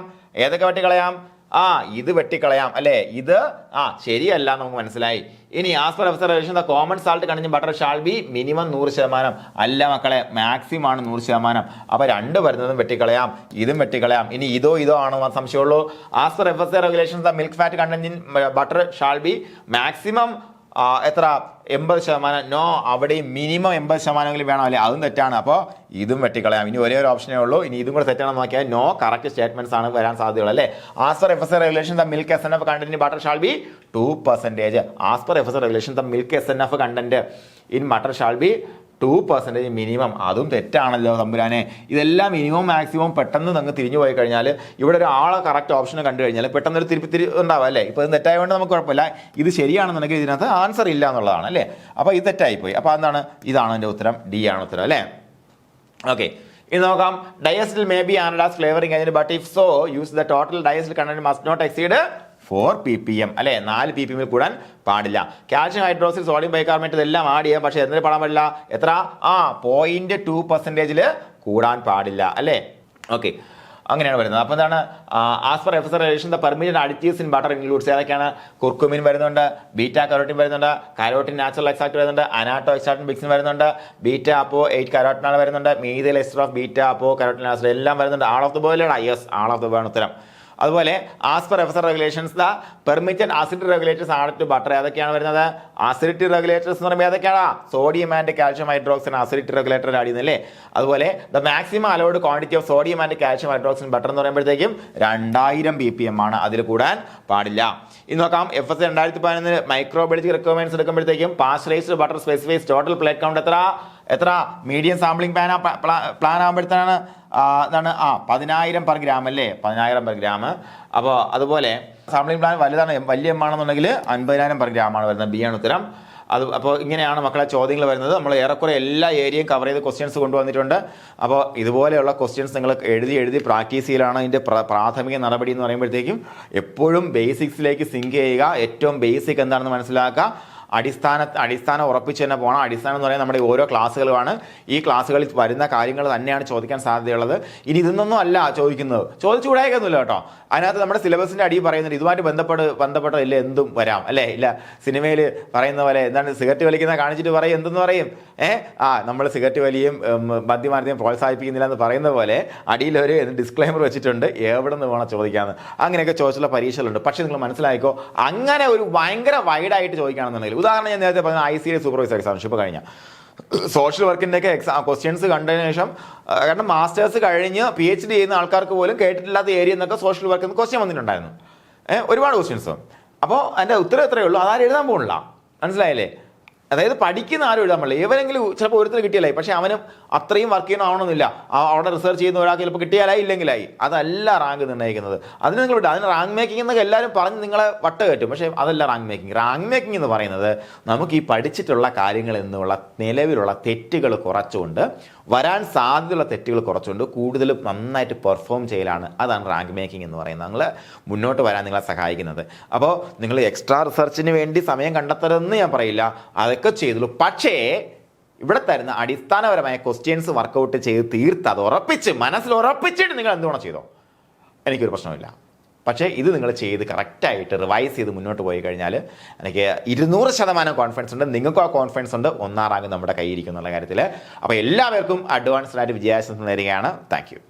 ഇത് വെട്ടിക്കളയാം അല്ലേ? ഇത് ശരിയല്ല നമുക്ക് മനസ്സിലായി. ഇനി as per FSA regulation the common salt content butter shall B minimum 100%. അല്ല മക്കളെ, മാക്സിമം ആണ് 100%. അപ്പൊ രണ്ട് വരുന്നതും വെട്ടിക്കളയാം, ഇതും വെട്ടിക്കളയാം. ഇനി ഇതോ ആണോ സംശയമുള്ളൂ. As per FSA regulation the milk fat content in butter shall be maximum എത്ര? 80%. നോ, അവിടെ മിനിമം 80% വേണം അല്ലേ? അതും തെറ്റാണ്. അപ്പോൾ ഇതും വെട്ടിക്കളയാം. ഇനി ഒരേ ഒരു ഓപ്ഷനേ ഉള്ളൂ. ഇനി ഇതും കൂടെ തെറ്റാണെന്ന് നോക്കിയാൽ നോ കറക്റ്റ് സ്റ്റേറ്റ്മെന്റ്സ് ആണ് വരാൻ സാധ്യതയുള്ളത് അല്ലേ? As per FSA regulation the milk SNF content in butter shall B 2%. As per FSA regulation the milk SNF content in butter shall B 2% minimum. അതും തെറ്റാണല്ലോ തമ്പുരാനെ. ഇതെല്ലാം മിനിമം മാക്സിമം പെട്ടെന്ന് അങ്ങ് തിരിഞ്ഞു പോയി കഴിഞ്ഞാൽ ഇവിടെ ഒരു ആളെ കറക്റ്റ് ഓപ്ഷൻ കണ്ടു കഴിഞ്ഞാൽ പെട്ടെന്ന് ഒരു തിരി ഉണ്ടാവും അല്ലേ? ഇപ്പോൾ ഇത് തെറ്റായതുകൊണ്ട് നമുക്ക് കുഴപ്പമില്ല. ഇത് ശരിയാണെന്നുണ്ടെങ്കിൽ ഇതിനകത്ത് ആൻസർ ഇല്ല എന്നുള്ളതാണ് അല്ലേ? അപ്പോൾ ഇത് തെറ്റായിപ്പോയി. അപ്പോൾ എന്താണ്? ഇതാണ് എൻ്റെ ഉത്തരം, D ആണ് ഉത്തരം അല്ലേ? ഓക്കെ. ഇനി നോക്കാം. Diacetyl may be and as flavouring agent but if so use the total diacetyl content must not exceed 4 ppm അല്ലെ? 4 ppm കൂടാൻ പാടില്ല. കാൽഷ്യം ഹൈഡ്രോക്സൈഡ് സോഡിയം ബൈകാർബണേറ്റ് ഇതെല്ലാം ആഡ് ചെയ്യാം. പക്ഷെ എന്തിനു പാടാൻ പാടില്ല? എത്ര? 0.2% കൂടാൻ പാടില്ല അല്ലേ? ഓക്കെ, അങ്ങനെയാണ് വരുന്നത്. അപ്പോൾ എന്താണ്? As per FSA regulation the permitted additives in butter includes ഏതൊക്കെയാണ്? കുർക്കുമിൻ വരുന്നുണ്ട്, ബീറ്റാ കരോട്ടിൻ വരുന്നുണ്ട്, കരോട്ടിൻ നാച്ചുറൽ എക്സാക്ട് വരുന്നുണ്ട്, അനാട്ടോ എക്സാക്ട് ബിക്സിൻ വരുന്നുണ്ട്, ബീറ്റാ അപ്പോ 8 കരോട്ടിനാണ് വരുന്നുണ്ട്, methyl ester of beta apo carotene acid എല്ലാം വരുന്നുണ്ട്. ആൾ ഓഫ് ദ ബോയിലാണ്. യെസ്, ആൾ ഓഫ് ദ ബോയാണ് ഉത്തരം. അതുപോലെ as per FSA regulations the permitted acidity regulators add to butter ഏതൊക്കെയാണ് വരുന്നത്? ആസിഡിറ്റി റെഗുലേറ്റേഴ്സ് എന്ന് പറയുമ്പോൾ ഏതൊക്കെയാണ്? Sodium and calcium hydroxide acidity regulator add ചെയ്യുന്നല്ലേ? അതുപോലെ the maximum allowed quantity of sodium and calcium hydroxide butter എന്ന് പറയുമ്പോഴത്തേക്കും 2000 ppm ആണ്. അതിൽ കൂടാൻ പാടില്ല. ഇനി നോക്കാം. FSA 2011 മൈക്രോബയോളജി റിക്വയർമെന്റ്സ് എടുക്കുമ്പോഴത്തേക്കും pasteurised butter specifies total plate count എത്ര? മീഡിയം സാമ്പിളിംഗ് പ്ലാൻ ആകുമ്പോഴത്തേനാണ് എന്താണ്? 10,000 per gram അല്ലേ? 10,000 per gram. അപ്പോൾ അതുപോലെ സാമ്പിളിംഗ് പ്ലാൻ വലുതാണ്, വലിയ എം ആണെന്നുണ്ടെങ്കിൽ 50,000 per gram ആണ് വരുന്നത്. B ആണ് ഉത്തരം. അപ്പോൾ ഇങ്ങനെയാണ് മക്കളെ ചോദ്യങ്ങൾ വരുന്നത്. നമ്മൾ ഏറെക്കുറെ എല്ലാ ഏരിയയും കവർ ചെയ്ത് ക്വസ്റ്റ്യൻസ് കൊണ്ടുവന്നിട്ടുണ്ട്. അപ്പോൾ ഇതുപോലെയുള്ള ക്വസ്റ്റ്യൻസ് നിങ്ങൾ എഴുതി പ്രാക്ടീസ് ചെയ്യലാണ് ഇതിൻ്റെ പ്രാഥമിക നടപടി എന്ന് പറയുമ്പോഴത്തേക്കും. എപ്പോഴും ബേസിക്സിലേക്ക് സിങ്ക് ചെയ്യുക. ഏറ്റവും ബേസിക് എന്താണെന്ന് മനസ്സിലാക്കുക. അടിസ്ഥാനം ഉറപ്പിച്ച് തന്നെ പോകണം. അടിസ്ഥാനം എന്ന് പറയുന്നത് നമ്മുടെ ഓരോ ക്ലാസ്സുകളുമാണ്. ഈ ക്ലാസ്സുകളിൽ വരുന്ന കാര്യങ്ങൾ തന്നെയാണ് ചോദിക്കാൻ സാധ്യതയുള്ളത്. ഇനി ഇതൊന്നും അല്ല ചോദിക്കുന്നത്, ചോദിച്ചുകൂടായൊന്നുമില്ല കേട്ടോ. അതിനകത്ത് നമ്മുടെ സിലബസിന്റെ അടി പറയുന്നുണ്ട് ഇതുമായിട്ട് ബന്ധപ്പെട്ട ഇല്ല എന്തും വരാം അല്ലേ? ഇല്ല, സിനിമയിൽ പറയുന്ന പോലെ എന്താണ് സിഗരറ്റ് വലിക്കുന്ന കാണിച്ചിട്ട് പറയും എന്തെന്ന് പറയും? നമ്മൾ സിഗരറ്റ് വലിയും മദ്യമാനത്തെയും പ്രോത്സാഹിപ്പിക്കുന്നില്ല എന്ന് പറയുന്ന പോലെ അടിയിലൊരു ഡിസ്ക്ലൈമർ വെച്ചിട്ടുണ്ട് എവിടെ നിന്ന് വേണം ചോദിക്കാമെന്ന്. അങ്ങനെയൊക്കെ ചോദിച്ചുള്ള പരീക്ഷകളുണ്ട്. പക്ഷെ നിങ്ങൾ മനസ്സിലാക്കിക്കോ, അങ്ങനെ ഒരു ഭയങ്കര വൈഡായിട്ട് ചോദിക്കുകയാണെന്നുണ്ടെങ്കിൽ, ഉദാഹരണം ഞാൻ നേരത്തെ പറഞ്ഞ ICA സൂപ്പർവൈസർ എക്സാംഷിപ്പ് കഴിഞ്ഞ സോഷ്യൽ വർക്കിൻ്റെ ഒക്കെ ക്വസ്റ്റ്യൻസ് കണ്ടതിന് ശേഷം, കാരണം മാസ്റ്റേഴ്സ് കഴിഞ്ഞ് PhD ചെയ്യുന്ന ആൾക്കാർക്ക് പോലും കേട്ടിട്ടില്ലാത്ത ഏരിയ എന്നൊക്കെ സോഷ്യൽ വർക്ക് എന്ന് ക്വസ്റ്റ്യൻ വന്നിട്ടുണ്ടായിരുന്നു. ഒരുപാട് ക്വസ്റ്റ്യൻസ്. അപ്പോൾ അതിൻ്റെ ഉത്തരം എത്രയേ ഉള്ളൂ, അതാരും എഴുതാൻ പോകുന്നില്ല. മനസ്സിലായില്ലേ? അതായത് പഠിക്കുന്ന ആരും എഴുതാൻ പാടില്ല. ഏവരെങ്കിലും ചിലപ്പോൾ ഒരുത്തിന് കിട്ടിയാലായി, പക്ഷെ അവനും അത്രയും വർക്ക് ചെയ്യണമെന്നില്ല. അവിടെ റിസർച്ച് ചെയ്യുന്ന ഒരാൾക്ക് ചിലപ്പോൾ കിട്ടിയാലായി ഇല്ലെങ്കിലായി. അതല്ല റാങ്ക് നിർണ്ണയിക്കുന്നത്. അതിന് നിങ്ങൾ വിട്ടു. അതിന് റാങ്ക് മേക്കിംഗ് എന്നൊക്കെ എല്ലാവരും പറഞ്ഞ് നിങ്ങളെ വട്ട കയറ്റും. പക്ഷേ അതല്ല റാങ്ക് മേക്കിംഗ്. റാങ്ക് മേക്കിംഗ് എന്ന് പറയുന്നത് നമുക്ക് ഈ പഠിച്ചിട്ടുള്ള കാര്യങ്ങളിൽ നിന്നുള്ള നിലവിലുള്ള തെറ്റുകൾ കുറച്ചുകൊണ്ട്, വരാൻ സാധ്യതയുള്ള തെറ്റുകൾ കുറച്ചുകൊണ്ട് കൂടുതൽ നന്നായിട്ട് പെർഫോം ചെയ്യലാണ്. അതാണ് റാങ്ക് മേക്കിംഗ് എന്ന് പറയുന്നത്. നിങ്ങൾ മുന്നോട്ട് വരാൻ നിങ്ങളെ സഹായിക്കുന്നത്. അപ്പോൾ നിങ്ങൾ എക്സ്ട്രാ റിസർച്ചിന് വേണ്ടി സമയം കണ്ടെത്തരുതെന്ന് ഞാൻ പറയില്ല, അതൊക്കെ ചെയ്തുള്ളൂ. പക്ഷേ ഇവിടെ തരുന്ന അടിസ്ഥാനപരമായ ക്വസ്റ്റ്യൻസ് വർക്കൗട്ട് ചെയ്ത് തീർത്ത് അത് ഉറപ്പിച്ച് മനസ്സിൽ ഉറപ്പിച്ചിട്ട് നിങ്ങൾ എന്തുവേണം ചെയ്തോ, എനിക്കൊരു പ്രശ്നമില്ല. പക്ഷേ ഇത് നിങ്ങൾ ചെയ്ത് കറക്റ്റായിട്ട് റിവൈസ് ചെയ്ത് മുന്നോട്ട് പോയി കഴിഞ്ഞാൽ എനിക്ക് 200% കോൺഫിഡൻസ് ഉണ്ട്. നിങ്ങൾക്കും ആ കോൺഫിഡൻസ് ഉണ്ട്. 1ാം റാങ്ക് നമ്മുടെ കയ്യിരിക്കും എന്നുള്ള കാര്യത്തിൽ. അപ്പോൾ എല്ലാവർക്കും അഡ്വാൻസ്ഡ് ആയിട്ട് വിജയാശംസ നേരുകയാണ്. Thank you.